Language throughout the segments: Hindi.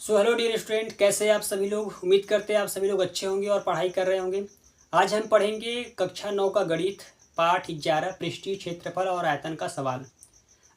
सो हेलो डियर स्टूडेंट, कैसे हैं आप सभी लोग। उम्मीद करते हैं आप सभी लोग अच्छे होंगे और पढ़ाई कर रहे होंगे। आज हम पढ़ेंगे कक्षा 9 का गणित पाठ 11 पृष्ठीय क्षेत्रफल और आयतन का सवाल।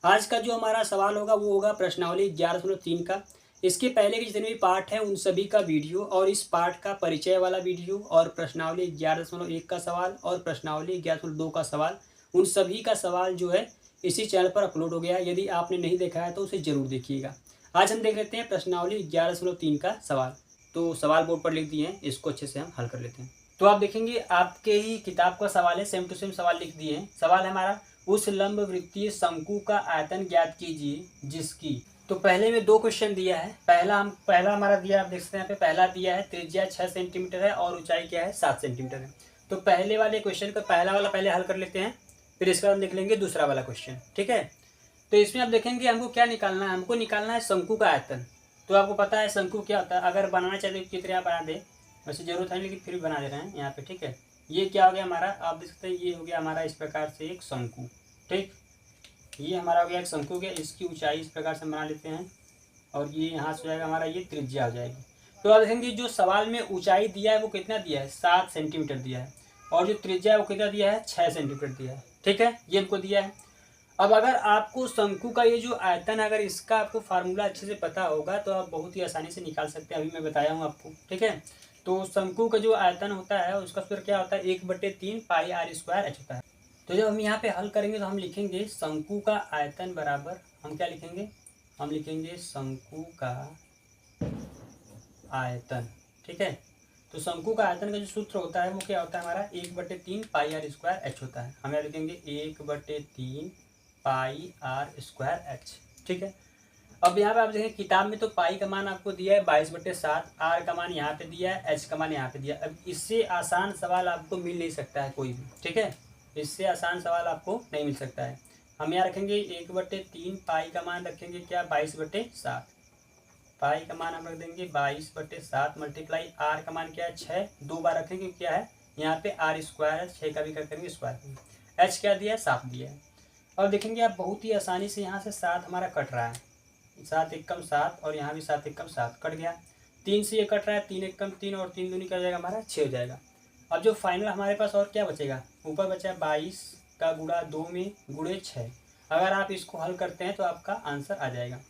आज का जो हमारा सवाल होगा वो होगा प्रश्नावली 11.3 का। इसके पहले के जितने भी पाठ हैं उन सभी का वीडियो और इस पाठ का परिचय वाला वीडियो और प्रश्नावली 11.1 का सवाल और प्रश्नावली 11.2 का सवाल, उन सभी का सवाल जो है इसी चैनल पर अपलोड हो गया है। यदि आपने नहीं देखा है तो उसे जरूर देखिएगा। आज हम देख लेते हैं प्रश्नावली 11.3 का सवाल। तो सवाल बोर्ड पर लिख दिए हैं, इसको अच्छे से हम हल कर लेते हैं। तो आप देखेंगे आपके ही किताब का सवाल है, सेम टू सेम सवाल लिख दिए हैं। सवाल है हमारा, उस लंब वृत्तीय शंकु का आयतन ज्ञात कीजिए जिसकी। तो पहले में दो क्वेश्चन दिया है। पहला हमारा दिया, आप देख सकते हैं यहाँ पे पहला दिया है त्रिज्या 6 सेंटीमीटर है और ऊंचाई क्या है 7 सेंटीमीटर है। तो पहले वाले क्वेश्चन का पहला वाला पहले हल कर लेते हैं, फिर इसके बाद देख लेंगे दूसरा वाला क्वेश्चन। ठीक है, तो इसमें आप देखेंगे हमको क्या निकालना है, हमको निकालना है शंकु का आयतन। तो आपको पता है शंकु क्या होता है, अगर बनाना चाहते हो चित्र यहाँ बना दे, वैसे जरूरत है लेकिन फिर भी बना दे रहे हैं यहाँ पे। ठीक है, ये क्या हो गया हमारा, आप देख सकते हैं ये हो गया हमारा इस प्रकार से एक शंकु। ठीक, ये हमारा हो गया एक शंकु गया, इसकी ऊंचाई इस प्रकार से बना लेते हैं और ये यहाँ से हो जाएगा हमारा, ये त्रिज्या हो जाएगी। तो आप देखेंगे जो सवाल में ऊंचाई दिया है वो कितना दिया है 7 सेंटीमीटर दिया है और जो त्रिज्या है वो कितना दिया है 6 सेंटीमीटर दिया है। ठीक है, ये हमको दिया है। अब अगर आपको शंकु का ये जो आयतन, अगर इसका आपको फार्मूला अच्छे से पता होगा तो आप बहुत ही आसानी से निकाल सकते हैं। अभी मैं बताया हूँ आपको। ठीक है, तो शंकु का जो आयतन होता है उसका सूत्र क्या होता है, 1/3 पाई आर स्क्वायर एच होता है। तो जब हम यहाँ पे हल करेंगे तो हम लिखेंगे शंकु का आयतन बराबर, हम क्या लिखेंगे, हम लिखेंगे शंकु का आयतन। ठीक है, तो शंकु का आयतन का जो सूत्र होता है वो क्या होता है हमारा, 1/3 पाई आर स्क्वायर एच होता है। हम यहाँ लिखेंगे 1/3 पाई आर स्क्वायर एच। ठीक है, अब यहाँ पे आप देखें किताब में तो पाई का मान आपको दिया है 22/7, आर का मान यहाँ पे दिया है, एच का मान यहाँ पे दिया है। अब इससे आसान सवाल आपको मिल नहीं सकता है कोई भी। ठीक है, इससे आसान सवाल आपको नहीं मिल सकता है। हम यहाँ रखेंगे 1/3 पाई का मान रखेंगे क्या 22/7, पाई का मान हम रख देंगे 22/7 मल्टीप्लाई आर का मान क्या है 6, 2 बार रखेंगे क्या है यहाँ पे आर स्क्वायर है, 6 का भी कर करेंगे स्क्वायर, एच क्या दिया है 7 दिया है। और देखेंगे आप बहुत ही आसानी से यहाँ से 7 हमारा कट रहा है, 7 एकम 7 और यहाँ भी 7 एकम 7 कट गया। 3 से ये कट रहा है, 3 एकम 3 और 3 दूनी क्या हो जाएगा हमारा 6 हो जाएगा। अब जो फाइनल हमारे पास और क्या बचेगा, ऊपर बचा है 22 का गुणा 2 में गुणे 6। अगर आप इसको हल करते हैं तो आपका आंसर आ जाएगा।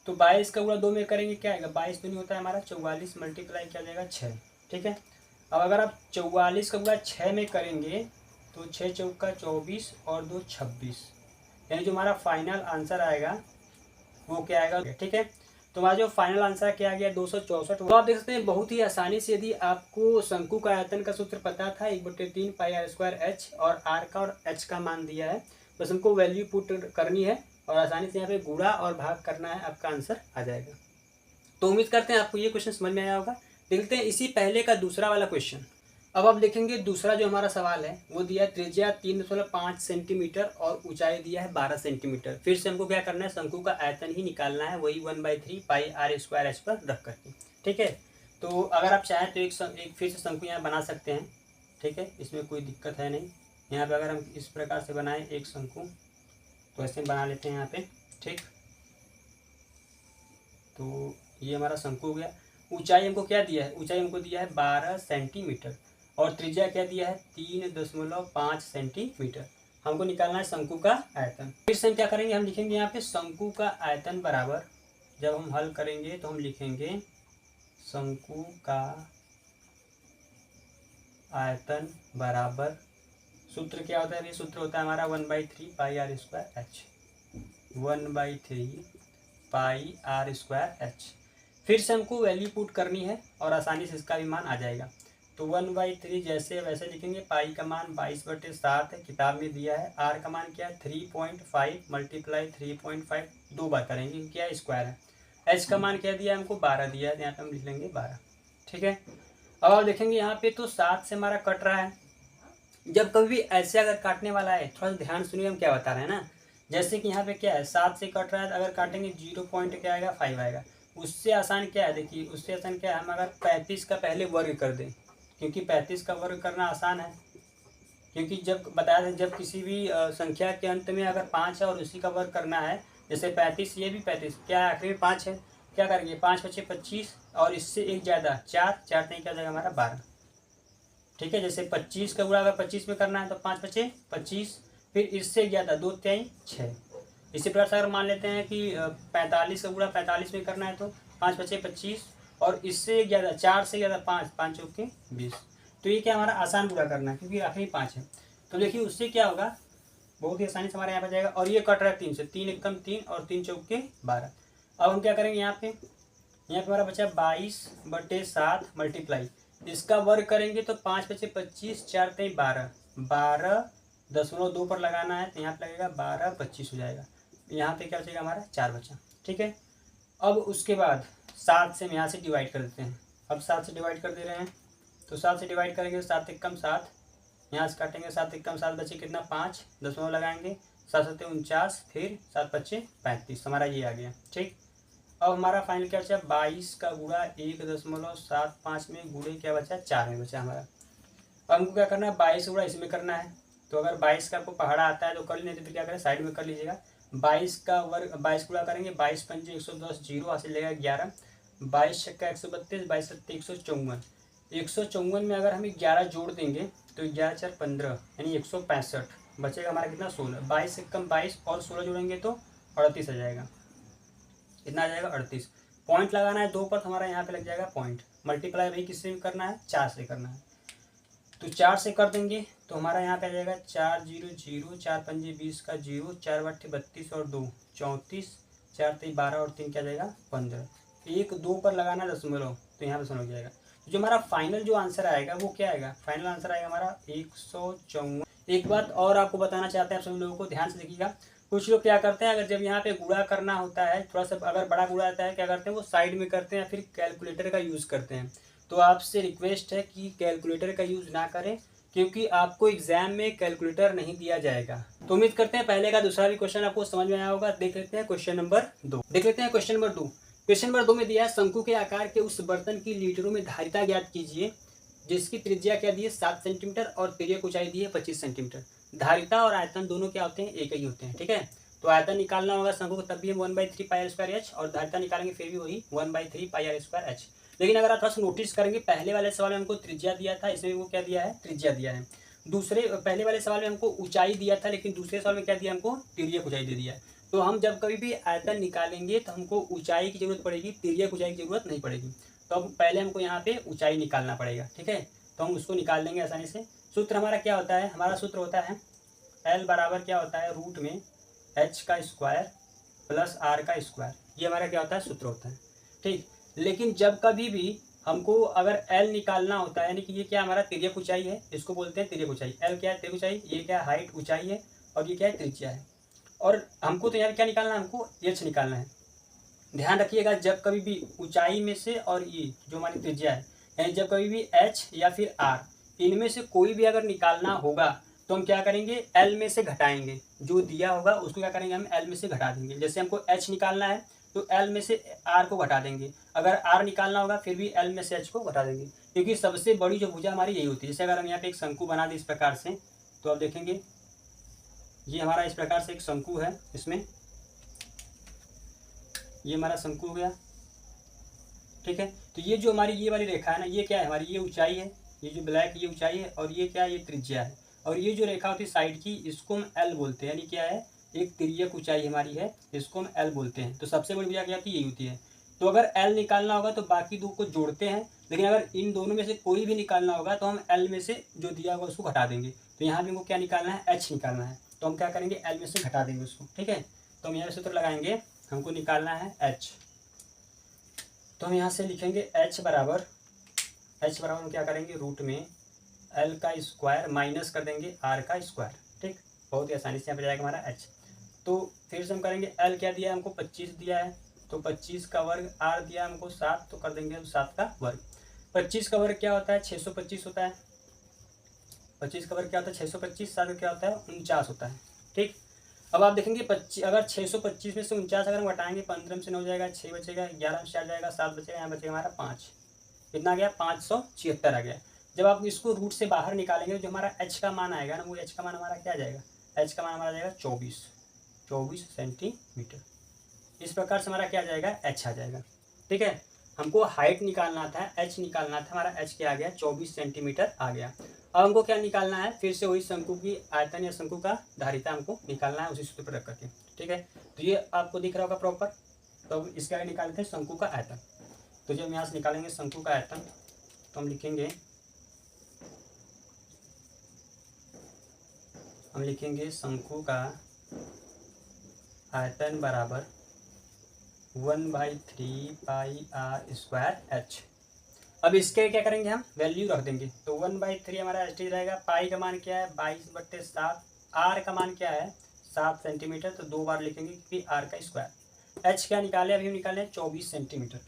तो 22 का गुणा 2 में करेंगे क्या आएगा, 22 दूनी होता है हमारा 44 मल्टीप्लाई क्या हो जाएगा 6। ठीक है, अब अगर आप 44 का गुणा 6 में करेंगे तो 6 चौका 24 और 2 26, यानी जो हमारा फाइनल आंसर आएगा वो क्या आएगा। ठीक है, तो हमारा जो फाइनल आंसर क्या आ गया 264। तो आप देख सकते हैं बहुत ही आसानी से, यदि आपको शंकु का आयतन का सूत्र पता था 1/3 पाई आर स्क्वायर एच और आर का और एच का मान दिया है, बस हमको वैल्यू पुट करनी है और आसानी से यहाँ पे गुणा और भाग करना है, आपका आंसर आ जाएगा। तो उम्मीद करते हैं आपको ये क्वेश्चन समझ में आया होगा। देखते हैं इसी पहले का दूसरा वाला क्वेश्चन। अब आप देखेंगे दूसरा जो हमारा सवाल है वो दिया है त्रिज्या 3.5 सेंटीमीटर और ऊंचाई दिया है 12 सेंटीमीटर। फिर से हमको क्या करना है, शंकु का आयतन ही निकालना है, वही 1/3 पाई आर स्क्वायर एच पर रख करके। ठीक है, तो अगर आप चाहें तो एक फिर से शंकु यहाँ बना सकते हैं। ठीक है, इसमें कोई दिक्कत है नहीं। यहाँ पे अगर हम इस प्रकार से बनाएं एक शंकु, तो ऐसे बना लेते हैं यहाँ पे। ठीक, तो ये हमारा शंकु हो गया। ऊंचाई हमको क्या दिया है, ऊंचाई हमको दिया है 12 सेंटीमीटर और त्रिज्या क्या दिया है 3.5 सेंटीमीटर। हमको निकालना है शंकु का आयतन। फिर से हम क्या करेंगे, हम लिखेंगे यहाँ पे शंकु का आयतन बराबर, जब हम हल करेंगे तो हम लिखेंगे शंकु का आयतन बराबर, सूत्र क्या होता है, ये सूत्र होता है हमारा 1/3 pi r square h, 1/3 pi r square h. फिर से हमको वैल्यू पुट करनी है और आसानी से इसका भी मान आ जाएगा। तो 1/3 जैसे वैसे लिखेंगे, पाई का मान 22/7 है, किताब में दिया है। आर का मान क्या है 3.5 मल्टीप्लाई 3.5, 2 बार करेंगे क्या स्क्वायर है। एच का मान क्या दिया है हमको 12 दिया है, यहाँ पे हम लिख लेंगे 12। ठीक है, अब आप देखेंगे यहाँ पे तो 7 से हमारा कट रहा है। जब कभी भी ऐसे अगर काटने वाला है, थोड़ा सा ध्यान सुनिए हम क्या बता रहे हैं ना। जैसे कि यहाँ पे क्या है 7 से कट रहा है, अगर काटेंगे 0 पॉइंट क्या आएगा 5 आएगा। उससे आसान क्या है, देखिए उससे आसान क्या है, हम अगर 35 का पहले वर्ग कर दें, क्योंकि 35 का वर्ग करना आसान है। क्योंकि जब बताया था, जब किसी भी संख्या के अंत में अगर 5 है और उसी का वर्ग करना है, जैसे 35, ये भी 35 क्या है आखिर में 5 है, क्या करेंगे 5 बचे 25 और इससे एक ज़्यादा 4, 4 नहीं क्या हो जाएगा हमारा 12। ठीक है, जैसे 25 का गुणा अगर 25 में करना है तो 5 बचे 25, फिर इससे ज़्यादा 2 3 6। इसी प्रकार से अगर मान लेते हैं कि 45 का गुणा 45 में करना है तो 5 बचे 25 और इससे ज़्यादा 4 से ज़्यादा 5, 5 चौके 20। तो ये क्या हमारा आसान गुणा करना है क्योंकि आखिरी 5 है। तो देखिए उससे क्या होगा, बहुत ही आसानी से हमारे यहाँ पर जाएगा। और ये कट रहा है 3 से, 3 एकम 3 और 3 चौके 12। अब हम क्या करेंगे यहाँ पे हमारा बचा 22/7 मल्टीप्लाई, इसका वर्ग करेंगे तो 5 बचे 25, 4 3 12, 12.2 पर लगाना है तो यहाँ पे लगेगा 12/25 हो जाएगा। यहाँ पे क्या बचेगा हमारा 4 बचा। ठीक है, अब उसके बाद 7 से हम यहाँ से डिवाइड कर देते हैं। अब 7 से डिवाइड कर दे रहे हैं तो 7 से डिवाइड करेंगे तो 7 एकम 7, यहाँ से काटेंगे 7 एकम 7 बचे कितना 5, दशमलव लगाएंगे 7 7 49, फिर 7 बचे 35, हमारा ये आ गया। ठीक, अब हमारा फाइनल क्या बचा 22 का गुणा 1.75 में गुणे क्या बचा 4 में बचा हमारा। अब हमको क्या करना है 22 गुणा इसमें करना है, तो अगर 22 का आपको पहाड़ा आता है तो कर नहीं तो फिर क्या करें साइड में कर लीजिएगा। 22 का वर्ग 22 गुणा करेंगे 22 पंजे 110, जीरो हासिल लेगा 11, 22 छक्का 132, 22 सत्ते 154, 154 में अगर हम 11 जोड़ देंगे तो 11 4 15 यानी 165, बचेगा हमारा कितना 16, 22 से कम 22 और 16 जोड़ेंगे तो 38 आ जाएगा। कितना आ जाएगा 38। पॉइंट लगाना है 2 पर तो हमारा यहाँ पे लग जाएगा पॉइंट। मल्टीप्लाई भाई किससे करना है 4 से करना है, तो 4 से कर देंगे तो हमारा यहाँ पे आ जाएगा 4 0 0, 4 पंजे 20 का 0, 4 बट्ठे 32 और 2 34, 4 3 12 और 3 क्या जाएगा 15, 1 2 पर लगाना दशमलव तो यहाँ पे सुन हो जाएगा। तो जो हमारा फाइनल जो आंसर आएगा वो क्या आएगा, फाइनल आंसर आएगा हमारा 154। एक बात और आपको बताना चाहते हैं आप सभी लोगों को, ध्यान से देखिएगा। कुछ लोग क्या करते हैं अगर जब यहाँ पे गुणा करना होता है थोड़ा सा अगर बड़ा गुणा आता है क्या करते हैं वो साइड में करते हैं, फिर कैलकुलेटर का यूज़ करते हैं। तो आपसे रिक्वेस्ट है कि कैलकुलेटर का यूज़ ना करें क्योंकि आपको एग्जाम में कैलकुलेटर नहीं दिया जाएगा। तो उम्मीद करते हैं पहले का दूसरा भी क्वेश्चन आपको समझ में आया होगा। देख लेते हैं क्वेश्चन नंबर 2। देख लेते हैं क्वेश्चन नंबर 2। क्वेश्चन नंबर 2 में दिया है शंकु के आकार के उस बर्तन की लीटरों में धारिता ज्ञात कीजिए जिसकी त्रिज्या क्या दी है 7 सेंटीमीटर और तिर्यक ऊंचाई दी है 25 सेंटीमीटर। धारिता और आयतन दोनों क्या होते हैं एक ही होते हैं। ठीक है, तो आयतन निकालना होगा शंकु को तब भी हम 1/3 पाई आर स्क्वायर एच और धारिता निकालेंगे फिर भी वही 1/3 पाई आर स्क्वायर एच। लेकिन अगर आप थोड़ा सा नोटिस करेंगे पहले वाले सवाल में हमको त्रिज्या दिया था, इसमें वो क्या दिया है त्रिज्या दिया है। पहले वाले सवाल में हमको ऊंचाई दिया था लेकिन दूसरे सवाल में क्या दिया हमको तिर्यक ऊंचाई दे दिया है। तो हम जब कभी भी आयतन निकालेंगे तो हमको ऊंचाई की जरूरत पड़ेगी, तिर्यक ऊंचाई की जरूरत नहीं पड़ेगी। तो अब पहले हमको यहाँ पे ऊंचाई निकालना पड़ेगा। ठीक है, तो हम उसको निकाल लेंगे आसानी से। सूत्र हमारा क्या होता है, हमारा सूत्र होता है L बराबर क्या होता है रूट में h का स्क्वायर प्लस r का स्क्वायर, ये हमारा क्या होता है सूत्र होता है। ठीक, लेकिन जब कभी भी हमको अगर L निकालना होता है यानी कि ये क्या हमारा तिर्यक ऊंचाई है, इसको बोलते हैं तिर्यक ऊंचाई। L क्या है तिर्यक ऊंचाई, ये क्या है हाइट ऊंचाई है और ये क्या है त्रिज्या है। और हमको तो यहाँ क्या निकालना है, हमको h निकालना है। ध्यान रखिएगा जब कभी भी ऊंचाई में से और ये जो हमारी त्रिज्या है यानी जब कभी भी h या फिर r इनमें से कोई भी अगर निकालना होगा तो हम क्या करेंगे L में से घटाएंगे, जो दिया होगा उसको क्या करेंगे हम L में से घटा देंगे। जैसे हमको h निकालना है तो L में से r को घटा देंगे, अगर r निकालना होगा फिर भी L में से h को घटा देंगे, क्योंकि सबसे बड़ी जो भुजा हमारी यही होती है। जैसे अगर हम यहाँ पे एक शंकु बना दें इस प्रकार से तो आप देखेंगे ये हमारा इस प्रकार से एक शंकु है, इसमें ये हमारा शंकु हो गया। ठीक है, तो ये जो हमारी ये वाली रेखा है ना ये क्या है हमारी, ये ऊंचाई है, ये जो ब्लैक ये ऊंचाई है और ये क्या है ये त्रिज्या है। और ये जो रेखा होती है साइड की इसको हम L बोलते हैं, यानी क्या है एक तिर्यक ऊंचाई हमारी है, इसको हम L बोलते हैं। तो सबसे बड़ी भुजा क्या होती है यही होती है। तो अगर L निकालना होगा तो बाकी दो को जोड़ते हैं, लेकिन अगर इन दोनों में से कोई भी निकालना होगा तो हम L में से जो दिया होगा उसको घटा देंगे। तो यहाँ भी हमको क्या निकालना है h निकालना है, तो हम क्या करेंगे L में से घटा देंगे उसको। ठीक है, तो हम यहाँ सूत्र लगाएंगे, हमको निकालना है h, तो हम यहाँ से लिखेंगे h बराबर हम क्या करेंगे रूट में L का स्क्वायर माइनस कर देंगे R का स्क्वायर। ठीक, बहुत ही आसानी से यहाँ पे जाएगा हमारा h। तो फिर से हम करेंगे L क्या दिया है हमको 25 दिया है, तो 25 का वर्ग, R दिया हमको 7 तो कर देंगे हम 7 का वर्ग। 25 का वर्ग क्या होता है 625 होता है, 25 का वर्ग क्या होता है 625, 7 क्या होता है 49 होता है। ठीक, अब आप देखेंगे 25 अगर 625 में से 49 अगर हम घटाएंगे 15 से 9 हो जाएगा, 6 बचेगा, 11 में 4 जाएगा, 7 बचेगा, यहाँ बचेगा हमारा 5, कितना आ गया 576 आ गया। जब आप इसको रूट से बाहर निकालेंगे जो हमारा h का मान आएगा ना वो h का मान हमारा क्या आ जाएगा, h का मान हमारा जाएगा 24 सेंटीमीटर। इस प्रकार से हमारा क्या आ जाएगा h आ जाएगा। ठीक है। हमको हाइट निकालना था, एच निकालना था, हमारा एच क्या आ गया 24 सेंटीमीटर आ गया। अब हमको क्या निकालना है, फिर से वही शंकु की आयतन या शंकु का धारिता हमको निकालना है उसी सूत्र पर रख करके, ठीक है। तो ये आपको दिख रहा होगा प्रॉपर। तो इसका निकालते हैं शंकु का आयतन। तो जब हम यहाँ से निकालेंगे शंकु का आयतन तो हम लिखेंगे शंकु का आयतन बराबर 1/3 पाई आर स्क्वायर एच। अब इसके क्या करेंगे, हम वैल्यू रख देंगे। तो 1/3 हमारा एच टी रहेगा। पाई का मान क्या है 22/7। आर का मान क्या है 7 सेंटीमीटर, तो 2 बार लिखेंगे क्योंकि आर का स्क्वायर। एच क्या निकाले, अभी हम निकाले 24 सेंटीमीटर।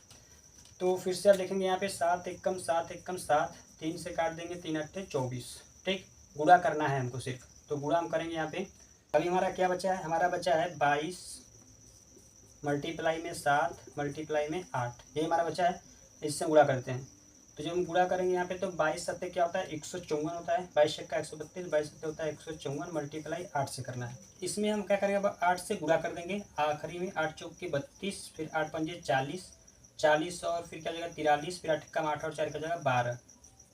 तो फिर से आप देखेंगे यहाँ पे 7 एकम 7 एकम 7, 3 से काट देंगे, 3 अट्ठे 24, ठीक। गुणा करना है हमको सिर्फ, तो गुणा हम करेंगे यहाँ पे। अभी हमारा क्या बचा है, हमारा बचा है 22 मल्टीप्लाई में 7 मल्टीप्लाई में 8, ये हमारा बचा है। इससे गुणा करते हैं। तो जब हम गुणा करेंगे यहाँ पे तो 22 सत्ते क्या होता है 154 होता है, 22 का 132, 22 सत्ते होता है 154, मल्टीप्लाई 8 से करना है। इसमें हम क्या करेंगे, अब 8 से गुणा कर देंगे आखिरी में। 8 चौक के 32, फिर 8 पंजे 40, 40 और फिर क्या जाएगा 43, फिर 8 कम 8 और 4 का जगह 12,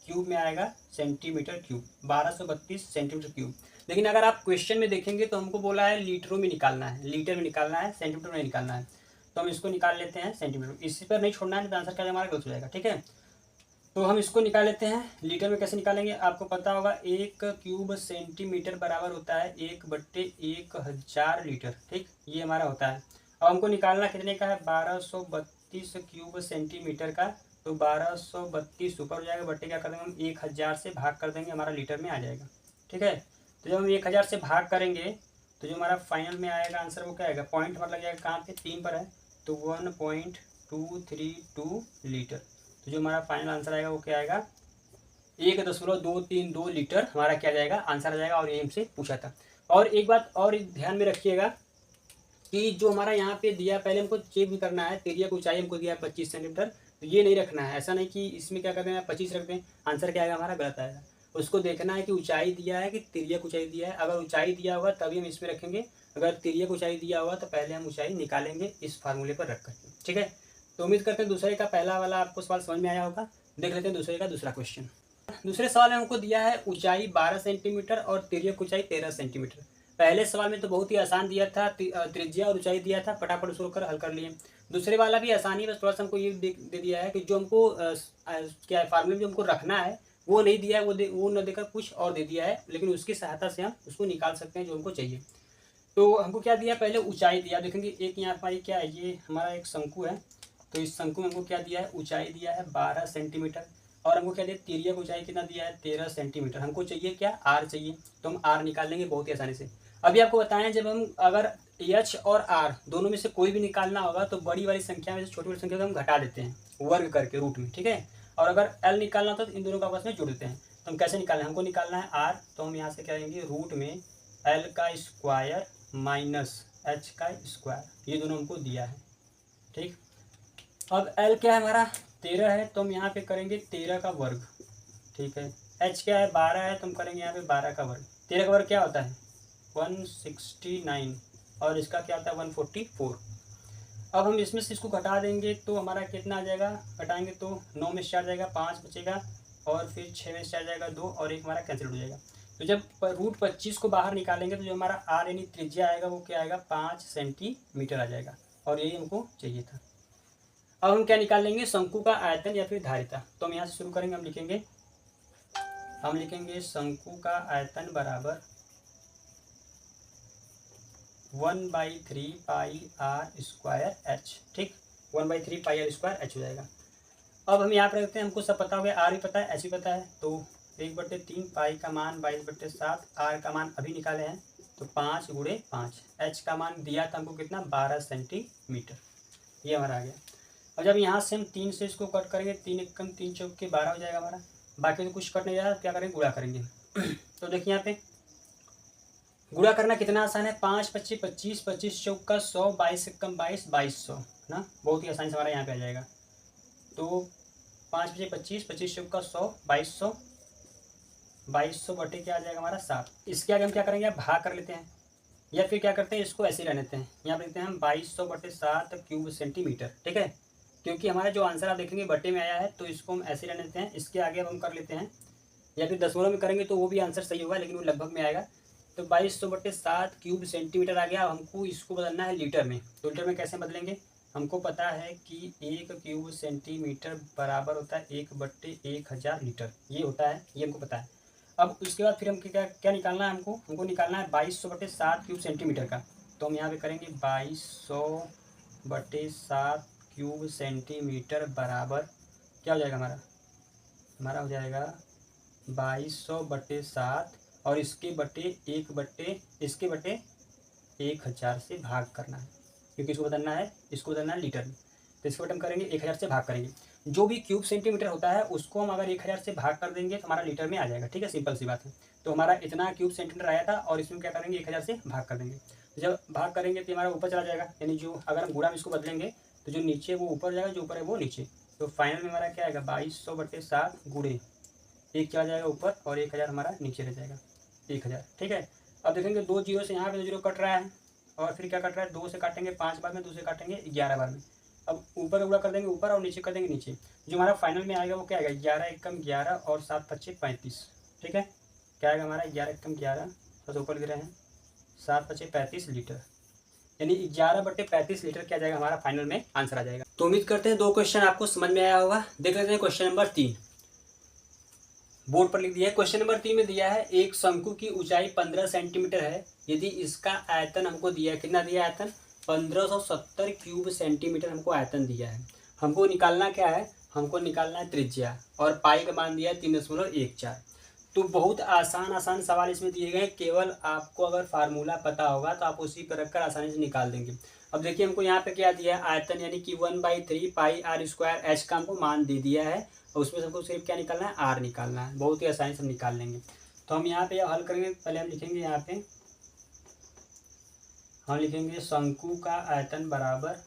क्यूब में आएगा सेंटीमीटर क्यूब, 1232 सेंटीमीटर क्यूब। लेकिन अगर आप क्वेश्चन में देखेंगे तो हमको बोला है लीटरों में निकालना है, लीटर में निकालना है, सेंटीमीटर में निकालना है। तो हम इसको निकाल लेते हैं सेंटीमीटर, इसी पर नहीं छोड़ना है, तो आंसर क्या हमारा गलत हो जाएगा, ठीक है। तो हम इसको निकाल लेते हैं। लीटर में कैसे निकालेंगे, आपको पता होगा 1 क्यूब सेंटीमीटर बराबर होता है 1/1000 लीटर, ठीक, ये हमारा होता है। अब हमको निकालना कितने का है 1232 क्यूब सेंटीमीटर का। तो 1232 ऊपर हो जाएगा, बट्टे क्या कर देंगे हम 1000 से भाग कर देंगे, हमारा लीटर में आ जाएगा, ठीक है। तो जब हम 1000 से भाग करेंगे तो जो हमारा फाइनल में आएगा आंसर वो क्या आएगा, पॉइंट हमारा लग जाएगा कहाँ पे 3 पर है, तो 1.232 लीटर। तो जो हमारा फाइनल आंसर आएगा वो क्या आएगा 1.232 लीटर हमारा क्या जाएगा आंसर आ जाएगा। और ये हमसे पूछा था। और एक बात और ध्यान में रखिएगा कि जो हमारा यहाँ पे दिया, पहले हमको चेक भी करना है। तिर्यक ऊंचाई हमको दिया है 25 सेंटीमीटर, तो ये नहीं रखना है, ऐसा नहीं कि इसमें क्या करते हैं 25 रख दें, आंसर क्या आएगा हमारा गलत आएगा। उसको देखना है कि ऊंचाई दिया है कि तिर्यक ऊंचाई दिया है। अगर ऊंचाई दिया होगा तभी हम इसमें रखेंगे, अगर तिर्यक ऊंचाई दिया होगा तो पहले हम ऊंचाई निकालेंगे इस फार्मूले पर रख करके, ठीक है। तो उम्मीद करते हैं दूसरे का पहला वाला आपको सवाल समझ में आया होगा। देख लेते हैं दूसरे का दूसरा क्वेश्चन। दूसरे सवाल में हमको दिया है ऊंचाई 12 सेंटीमीटर और तिर्यक ऊंचाई 13 सेंटीमीटर। पहले सवाल में तो बहुत ही आसान दिया था, त्रिज्या और ऊंचाई दिया था, फटाफट उसको कर हल कर लिए। दूसरे वाला भी आसानी, बस थोड़ा सा हमको ये दे दिया है कि जो हमको क्या फार्मूले जो हमको रखना है वो नहीं दिया है, वो न देकर कुछ और दे दिया है, लेकिन उसकी सहायता से हम उसको निकाल सकते हैं जो हमको चाहिए। तो हमको क्या दिया, पहले ऊंचाई दिया, देखेंगे एक यहाँ हमारी क्या है, ये हमारा एक शंकु है। तो इस शंकु में हमको क्या दिया है, ऊंचाई दिया है 12 सेंटीमीटर, और हमको क्या दिया तिर्यक ऊंचाई कितना दिया है 13 सेंटीमीटर। हमको चाहिए क्या आर चाहिए, तो हम आर निकाल लेंगे बहुत ही आसानी से। अभी आपको बताएं, जब हम अगर एच और आर दोनों में से कोई भी निकालना होगा तो बड़ी वाली संख्या में से छोटी वाली संख्या को हम घटा देते हैं वर्ग करके रूट में, ठीक है। और अगर एल निकालना होता तो इन दोनों को आपस में जोड़ देते हैं। तो हम कैसे निकालें, हमको निकालना है आर, तो हम यहाँ से क्या करेंगे रूट में एल का स्क्वायर माइनस एच का स्क्वायर, ये दोनों हमको दिया है, ठीक। अब एल क्या है हमारा 13 है, तो हम यहाँ पे करेंगे 13 का वर्ग, ठीक है। एच क्या है 12 है, तो हम करेंगे यहाँ पे 12 का वर्ग। 13 का वर्ग क्या होता है 169, और इसका क्या होता है 144। अब हम इसमें से इसको घटा देंगे तो हमारा कितना आ जाएगा, घटाएंगे तो 9 में से 4 जाएगा, 5 बचेगा, और फिर 6 में से 4 जाएगा 2, और एक हमारा कैंसिल हो जाएगा। तो जब रूट 25 को बाहर निकालेंगे तो जो हमारा आर यानी त्रिज्या आएगा वो क्या आएगा 5 सेंटीमीटर आ जाएगा, और यही हमको चाहिए था। अब हम क्या निकाल लेंगे शंकु का आयतन या फिर धारिता। तो हम यहाँ से शुरू करेंगे, हम लिखेंगे शंकु का आयतन बराबर 1/3 पाई आर स्क्वायर एच, ठीक, 1/3 पाई आर स्क्वायर एच हो जाएगा। अब हम यहाँ पर रखते हैं, हमको सब पता हो गया, आर भी पता है एच भी पता है। तो 1/3 पाई का मान 22/7, आर का मान अभी निकाले हैं तो 5 × 5, एच का मान दिया था हमको कितना 12 सेंटीमीटर, ये हमारा आ गया। और जब यहाँ से हम 3 से इसको कट करेंगे, 3 एकम 3 चौक के 12 हो जाएगा हमारा। बाकी तो कुछ कट नहीं जा रहा, क्या करेंगे गुणा करेंगे। तो देखिए यहाँ पे गुणा करना कितना आसान है, 5 × 25 25, 25 चौक का 100, 22 एकम 22, 2200 ना, बहुत ही आसानी से हमारा यहाँ पे आ जाएगा। तो 5 × 25 25 चौक का 100, 2200, 2200 बटे क्या आ जाएगा हमारा 7। इसके आगे हम क्या करेंगे, भाग कर लेते हैं, या फिर क्या करते हैं इसको ऐसे ही रहने देते हैं, यहाँ पे लिखते हैं हम 2200/7 क्यूब सेंटीमीटर, ठीक है। क्योंकि हमारा जो आंसर आप देखेंगे बटे में आया है तो इसको हम ऐसे रहने देते हैं। इसके आगे अब हम कर लेते हैं, या फिर दशमलव में करेंगे तो वो भी आंसर सही होगा, लेकिन वो लगभग में आएगा। तो 2200/7 क्यूब सेंटीमीटर आ गया। हमको इसको बदलना है लीटर में। तो लीटर में कैसे बदलेंगे, हमको पता है कि 1 क्यूब सेंटीमीटर बराबर होता है 1/1000 लीटर, ये होता है, ये हमको पता है। अब उसके बाद फिर हम क्या क्या निकालना है, हमको निकालना है 2200/7 क्यूब सेंटीमीटर का। तो हम यहाँ पे करेंगे 2200/7 क्यूब सेंटीमीटर बराबर क्या हो जाएगा हमारा हो जाएगा 2200/7 और इसके बटे 1000 से भाग करना है, क्योंकि इसको बदलना है लीटर में। तो इसको बटे हम करेंगे 1000 से भाग करेंगे। जो भी क्यूब सेंटीमीटर होता है उसको हम अगर 1000 से भाग कर देंगे तो हमारा लीटर में आ जाएगा। ठीक है, सिंपल सी बात है। तो हमारा इतना क्यूब सेंटीमीटर आया था और इसमें क्या करेंगे 1000 से भाग कर देंगे। जब भाग करेंगे तो हमारा ऊपर चला जाएगा, यानी जो अगर हम गुणा में इसको बदलेंगे तो जो नीचे वो ऊपर जाएगा, जो ऊपर है वो नीचे। तो फाइनल में हमारा क्या आएगा 2200/7 गुणे 1 चला जाएगा ऊपर और 1000 हमारा नीचे रह जाएगा 1000। ठीक है, अब देखेंगे 2 जीरो से यहाँ पे 2 जीरो कट रहा है और फिर क्या कट रहा है, 2 से काटेंगे 5 बार में, 2 से काटेंगे 11 बार में। अब ऊपर का गुणा कर देंगे ऊपर और नीचे कर देंगे नीचे। जो हमारा फाइनल में आएगा वो क्या आएगा 11 एकम 11 और 7 पच्चे 35। ठीक है, क्या आएगा हमारा 11 एकम 11, बस ऊपर गिरे हैं 7 पच्चे 35 लीटर, यानी 11/35 लीटर क्या जाएगा हमारा फाइनल में आंसर आ जाएगा। तो उम्मीद करते हैं 2 क्वेश्चन आपको समझ में आया होगा। देख लेते हैं क्वेश्चन नंबर 3, बोर्ड पर लिख दिया है। क्वेश्चन नंबर 3 में दिया है एक शंकु की ऊंचाई 15 सेंटीमीटर है, यदि इसका आयतन हमको दिया है, कितना दिया है आयतन 1570 क्यूब सेंटीमीटर हमको आयतन दिया है। हमको निकालना क्या है, हमको निकालना है त्रिज्या और पाई का मान दिया है 3.14। तो बहुत आसान सवाल इसमें दिए गए, केवल आपको अगर फार्मूला पता होगा तो आप उसी पर रखकर आसानी से निकाल देंगे। अब देखिए हमको यहाँ पे क्या दिया है आयतन, यानी कि 1/3 पाई आर स्क्वायर एच का हमको मान दे दिया है और उसमें हमको सिर्फ क्या निकालना है आर निकालना है। बहुत ही आसानी से हम निकाल लेंगे। तो हम यहाँ पे हल करेंगे, पहले हम लिखेंगे यहाँ पे हम लिखेंगे शंकु का आयतन बराबर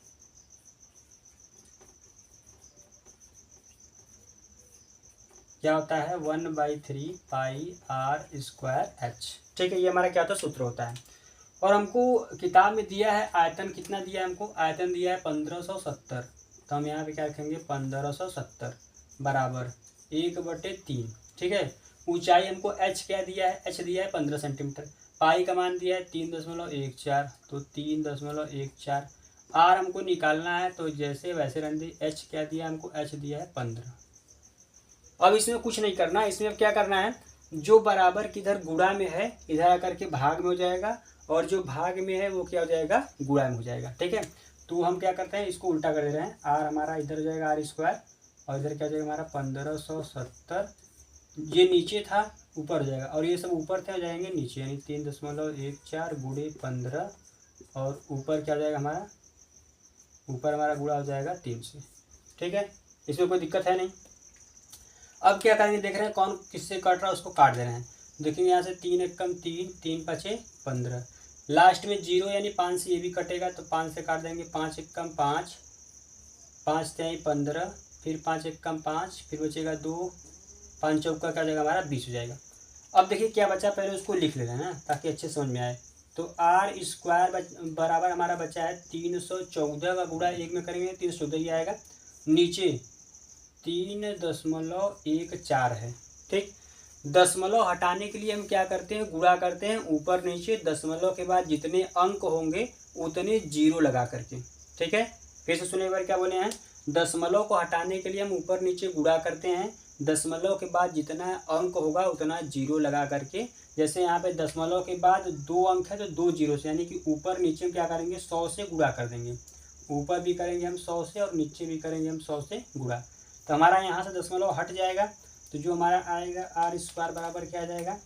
क्या होता है 1/3 पाई आर स्क्वायर एच। ठीक है, ये हमारा क्या होता है सूत्र होता है। और हमको किताब में दिया है आयतन, कितना दिया है हमको, आयतन दिया है 1570। तो हम यहाँ पे क्या रखेंगे 1570 बराबर 1/3। ठीक है, ऊंचाई हमको एच क्या दिया है, एच दिया है 15 सेंटीमीटर, पाई का मान दिया है 3.14, तो 3.14। आर हमको निकालना है तो जैसे वैसे रहने दी। एच क्या दिया हमको, एच दिया है 15। अब इसमें कुछ नहीं करना, इसमें अब क्या करना है, जो बराबर किधर गुणा में है इधर आकर के भाग में हो जाएगा और जो भाग में है वो क्या हो जाएगा गुणा में हो जाएगा। ठीक है, तो हम क्या करते हैं इसको उल्टा कर दे रहे हैं। आर हमारा इधर हो जाएगा आर स्क्वायर और इधर क्या हो जाएगा हमारा 1570। ये नीचे था ऊपर हो जाएगा और ये सब ऊपर थे हो जाएंगे नीचे, यानी 3.14 गुणे 15 और ऊपर क्या हो जाएगा हमारा, ऊपर हमारा गुणा हो जाएगा 3 से। ठीक है, इसमें कोई दिक्कत है नहीं। अब क्या करेंगे, देख रहे हैं कौन किससे कट रहा है उसको काट दे रहे हैं। देखेंगे यहाँ से 3 एकम 3, 3 पचे 15, लास्ट में 0 यानी 5 से ये भी कटेगा तो 5 से काट देंगे। 5 एकम 5, 5 से 15, फिर 5 एकम 5, फिर बचेगा 2, 5 चौका क्या हो जाएगा हमारा 20 हो जाएगा। अब देखिए क्या बचा, पहले उसको लिख ले रहे हैं ना ताकि अच्छे समझ में आए। तो आर स्क्वायर बराबर हमारा बचा है 314 का गुणा 1 में करेंगे 314 ही आएगा, नीचे 3.14 है। ठीक, दशमलव हटाने के लिए हम क्या करते हैं गुणा करते हैं ऊपर नीचे, दशमलव के बाद जितने अंक होंगे उतने 0 लगा करके। ठीक है, फिर से सुनिए एक बार क्या बोले हैं, दशमलव को हटाने के लिए हम ऊपर नीचे गुणा करते हैं, दशमलव के बाद जितना अंक होगा उतना 0 लगा करके। जैसे यहाँ पे दशमलव के बाद 2 अंक है तो 2 जीरो से, यानी कि ऊपर नीचे क्या करेंगे 100 से गुणा कर देंगे। ऊपर भी करेंगे हम 100 से और नीचे भी करेंगे हम 100 से गुणा। तो हमारा यहाँ से दशमलव हट जाएगा तो जो हमारा आएगा आर स्क्वायर बराबर क्या आ जाएगा,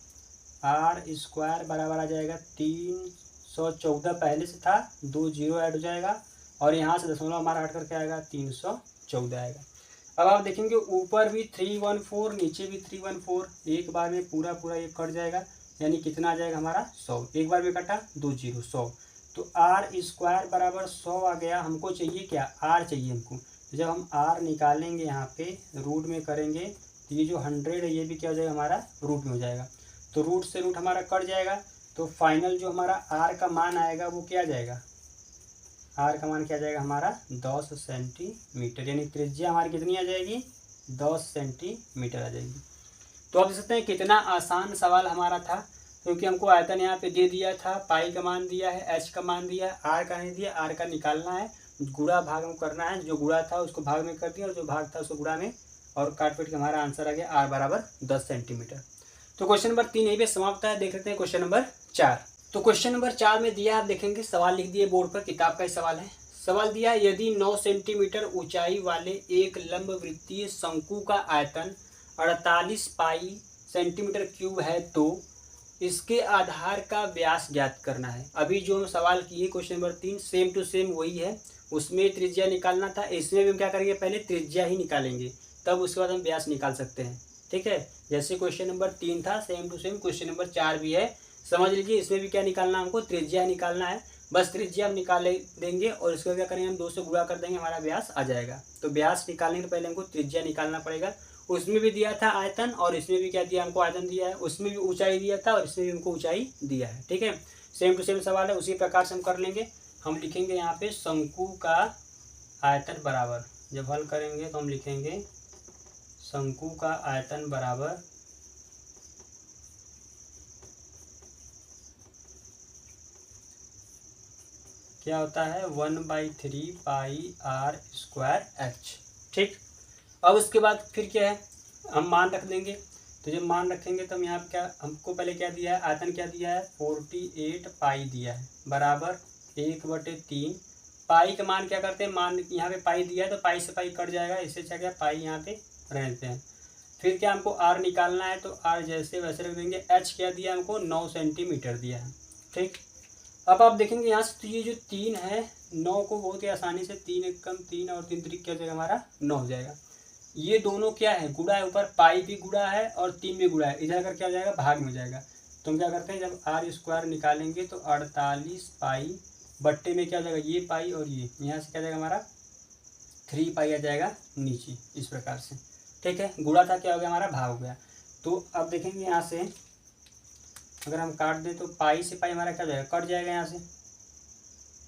आर स्क्वायर बराबर आ जाएगा 314 पहले से था, 2 जीरो ऐड हो जाएगा और यहाँ से दशमलव हमारा हट कर क्या आएगा 314 आएगा। अब आप देखेंगे ऊपर भी 314 नीचे भी 314, एक बार में पूरा ये कट जाएगा, यानी कितना आ जाएगा हमारा 100। एक बार में कटा 2 जीरो 100, तो आर स्क्वायर बराबर 100 आ गया। हमको चाहिए क्या, आर चाहिए हमको। जब हम आर निकालेंगे यहाँ पे रूट में करेंगे तो ये जो 100 है ये भी क्या हो जाएगा हमारा रूट में हो जाएगा, तो रूट से रूट हमारा कट जाएगा। तो फाइनल जो हमारा आर का मान आएगा वो क्या आ जाएगा, आर का मान क्या आ जाएगा हमारा 10 सेंटीमीटर, यानी त्रिज्या हमारी कितनी आ जाएगी 10 सेंटीमीटर आ जाएगी। तो आप देख सकते हैं कितना आसान सवाल हमारा था, क्योंकि हमको आयतन यहाँ पे दे दिया था, पाई का मान दिया है, एच का मान दिया है, आर का नहीं दिया, आर का निकालना है, गुणा भाग में करना है, जो गुणा था उसको भाग में कर दिया और जो भाग था उसको गुणा में, और काट पीट के हमारा आंसर आ गया आर बराबर 10 सेंटीमीटर। तो क्वेश्चन नंबर 3 यही पे समाप्त है। देख लेते हैं क्वेश्चन नंबर 4। तो क्वेश्चन नंबर 4 में दिया, आप देखेंगे सवाल लिख दिए बोर्ड पर, किताब का ही सवाल है। सवाल दिया, यदि 9 सेंटीमीटर ऊंचाई वाले एक लंब वृत्तीय शंकु का आयतन 48 पाई सेंटीमीटर क्यूब है तो इसके आधार का व्यास ज्ञात करना है। अभी जो हम सवाल किए question number 3 same to same वही है, उसमें त्रिज्या निकालना था, इसमें भी हम क्या करेंगे पहले त्रिज्या ही निकालेंगे, तब उसके बाद हम व्यास निकाल सकते हैं। ठीक है, जैसे क्वेश्चन नंबर 3 था same to same question number 4 भी है, समझ लीजिए। इसमें भी क्या निकालना है हमको, त्रिज्या निकालना है, बस त्रिज्या हम निकाल देंगे और इसको क्या करेंगे हम 2 से गुणा कर देंगे, हमारा व्यास आ जाएगा। तो व्यास निकालने के पहले हमको त्रिज्या निकालना पड़ेगा। उसमें भी दिया था आयतन और इसमें भी क्या दिया हमको, आयतन दिया है, उसमें भी ऊंचाई दिया था और इसमें भी हमको ऊंचाई दिया है। ठीक है, सेम टू सेम सवाल है, उसी प्रकार से हम कर लेंगे। हम लिखेंगे यहाँ पे शंकु का आयतन बराबर, जब हल करेंगे तो हम लिखेंगे शंकु का आयतन बराबर क्या होता है 1/3 पाई आर स्क्वायर एच। ठीक, अब उसके बाद फिर क्या है, हम मान रख देंगे। तो जब मान रखेंगे तो हम यहाँ क्या, हमको पहले क्या दिया है, आयतन क्या दिया है 48 पाई दिया है, बराबर 1/3 पाई का मान क्या करते हैं, मान यहाँ पे पाई दिया है तो पाई से पाई कट जाएगा, इससे अच्छा क्या पाई यहाँ पे रहते हैं। फिर क्या हमको आर निकालना है, तो आर जैसे वैसे रख देंगे। एच क्या दिया हमको 9 सेंटीमीटर दिया है। ठीक, अब आप देखेंगे यहाँ से, तो ये जो 3 है 9 को बहुत ही आसानी से 3 एकम 3 और 3 त्रिक क्या हो जाएगा हमारा 9 हो जाएगा। ये दोनों क्या है गुणा है, ऊपर पाई भी गुणा है और 3 भी गुणा है, इधर कर क्या हो जाएगा भाग में हो जाएगा। तो हम क्या करते हैं, जब आर स्क्वायर निकालेंगे तो 48 पाई बट्टे में क्या हो जाएगा, ये पाई और ये यहाँ से क्या जाएगा हमारा 3 पाई आ जाएगा नीचे, इस प्रकार से। ठीक है, गुणा था क्या हो गया हमारा भाग हो गया। तो अब देखेंगे यहाँ से अगर हम काट दें तो पाई से पाई हमारा क्या हो जाएगा, कट जाएगा, यहाँ से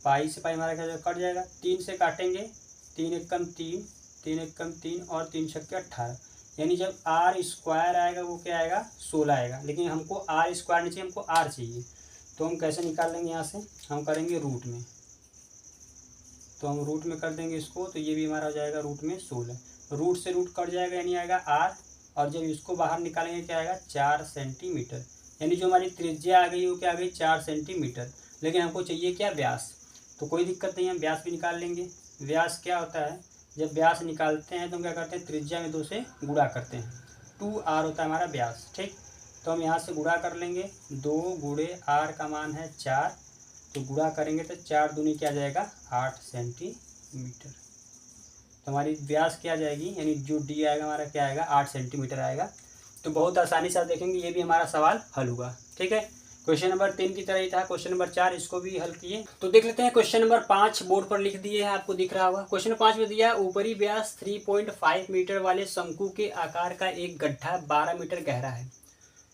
पाई से पाई हमारा क्या हो जाएगा, कट जाएगा। 3 से काटेंगे, 3 एकम 3, 3 एकम 3 और 3 छक्के 18, यानी जब आर स्क्वायर आएगा वो क्या आएगा 16 आएगा। लेकिन हमको आर स्क्वायर नहीं चाहिए, हमको आर चाहिए। तो हम कैसे निकाल लेंगे, यहाँ से हम करेंगे रूट में, तो हम रूट में कर देंगे इसको, तो ये भी हमारा हो जाएगा रूट में 16। रूट से रूट कट जाएगा यानी आएगा आर, और जब इसको बाहर निकालेंगे क्या आएगा 4 सेंटीमीटर, यानी जो हमारी त्रिज्या आ गई वो क्या आ गई 4 सेंटीमीटर। लेकिन हमको चाहिए क्या व्यास, तो कोई दिक्कत नहीं है, हम व्यास भी निकाल लेंगे। व्यास क्या होता है, जब व्यास निकालते हैं तो हम क्या करते हैं त्रिज्या में 2 से गुणा करते हैं, 2r होता है हमारा व्यास। ठीक, तो हम यहाँ से गुणा कर लेंगे, 2 गुणे r का मान है 4, तो गुणा करेंगे तो 4 दूनी क्या जाएगा 8 सेंटीमीटर। तो हमारी व्यास क्या जाएगी, यानी जो डी आएगा हमारा क्या आएगा 8 सेंटीमीटर आएगा। तो बहुत आसानी से आप देखेंगे ये भी हमारा सवाल हल हुआ। ठीक है, क्वेश्चन नंबर 3 की तरह ही था क्वेश्चन नंबर 4, इसको भी हल किए। तो देख लेते हैं क्वेश्चन नंबर 5, बोर्ड पर लिख दिए हैं, आपको दिख रहा होगा। क्वेश्चन 5 में दिया है ऊपरी व्यास 3.5 मीटर वाले शंकु के आकार का एक गड्ढा 12 मीटर गहरा है,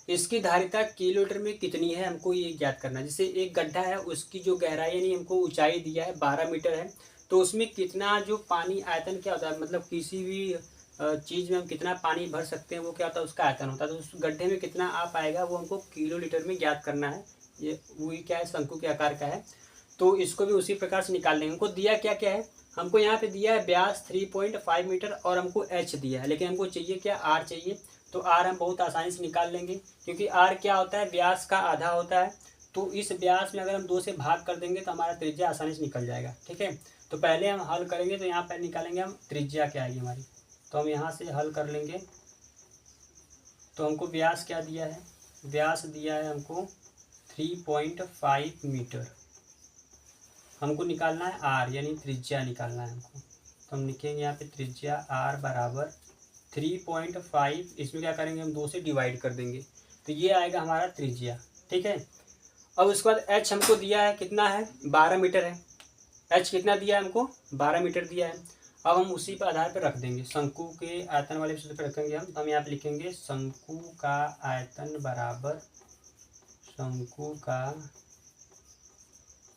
इसकी धारिता किलोमीटर में कितनी है, हमको ये ज्ञात करना है। जैसे एक गड्ढा है उसकी जो गहराई यानी हमको ऊंचाई दिया है 12 मीटर है, तो उसमें कितना जो पानी आयतन क्या होता है, मतलब किसी भी चीज़ में हम कितना पानी भर सकते हैं वो क्या होता है उसका आयतन होता है। तो उस गड्ढे में कितना आ पाएगा वो हमको किलोलीटर में ज्ञात करना है। ये वही क्या है शंकु के आकार का है, तो इसको भी उसी प्रकार से निकाल लेंगे। हमको दिया क्या क्या है, हमको यहाँ पे दिया है व्यास 3.5 मीटर और हमको एच दिया है, लेकिन हमको चाहिए क्या आर चाहिए। तो आर हम बहुत आसानी से निकाल लेंगे, क्योंकि आर क्या होता है व्यास का आधा होता है। तो इस व्यास में अगर हम 2 से भाग कर देंगे तो हमारा त्रिज्या आसानी से निकल जाएगा। ठीक है, तो पहले हम हल करेंगे, तो यहाँ पर निकालेंगे हम त्रिज्या क्या आएगी हमारी, तो हम यहाँ से हल कर लेंगे। तो हमको व्यास क्या दिया है, व्यास दिया है हमको 3.5 मीटर, हमको निकालना है आर यानी त्रिज्या निकालना है हमको। तो हम लिखेंगे यहाँ पे त्रिज्या आर बराबर 3.5, इसमें क्या करेंगे हम 2 से डिवाइड कर देंगे, तो ये आएगा हमारा त्रिज्या। ठीक है, अब उसके बाद एच हमको दिया है कितना है 12 मीटर है, एच कितना दिया है हमको 12 मीटर दिया है। अब हम उसी पर आधार पर रख देंगे, शंकु के आयतन वाले सूत्र पर रखेंगे हम यहाँ पे लिखेंगे शंकु का आयतन बराबर शंकु का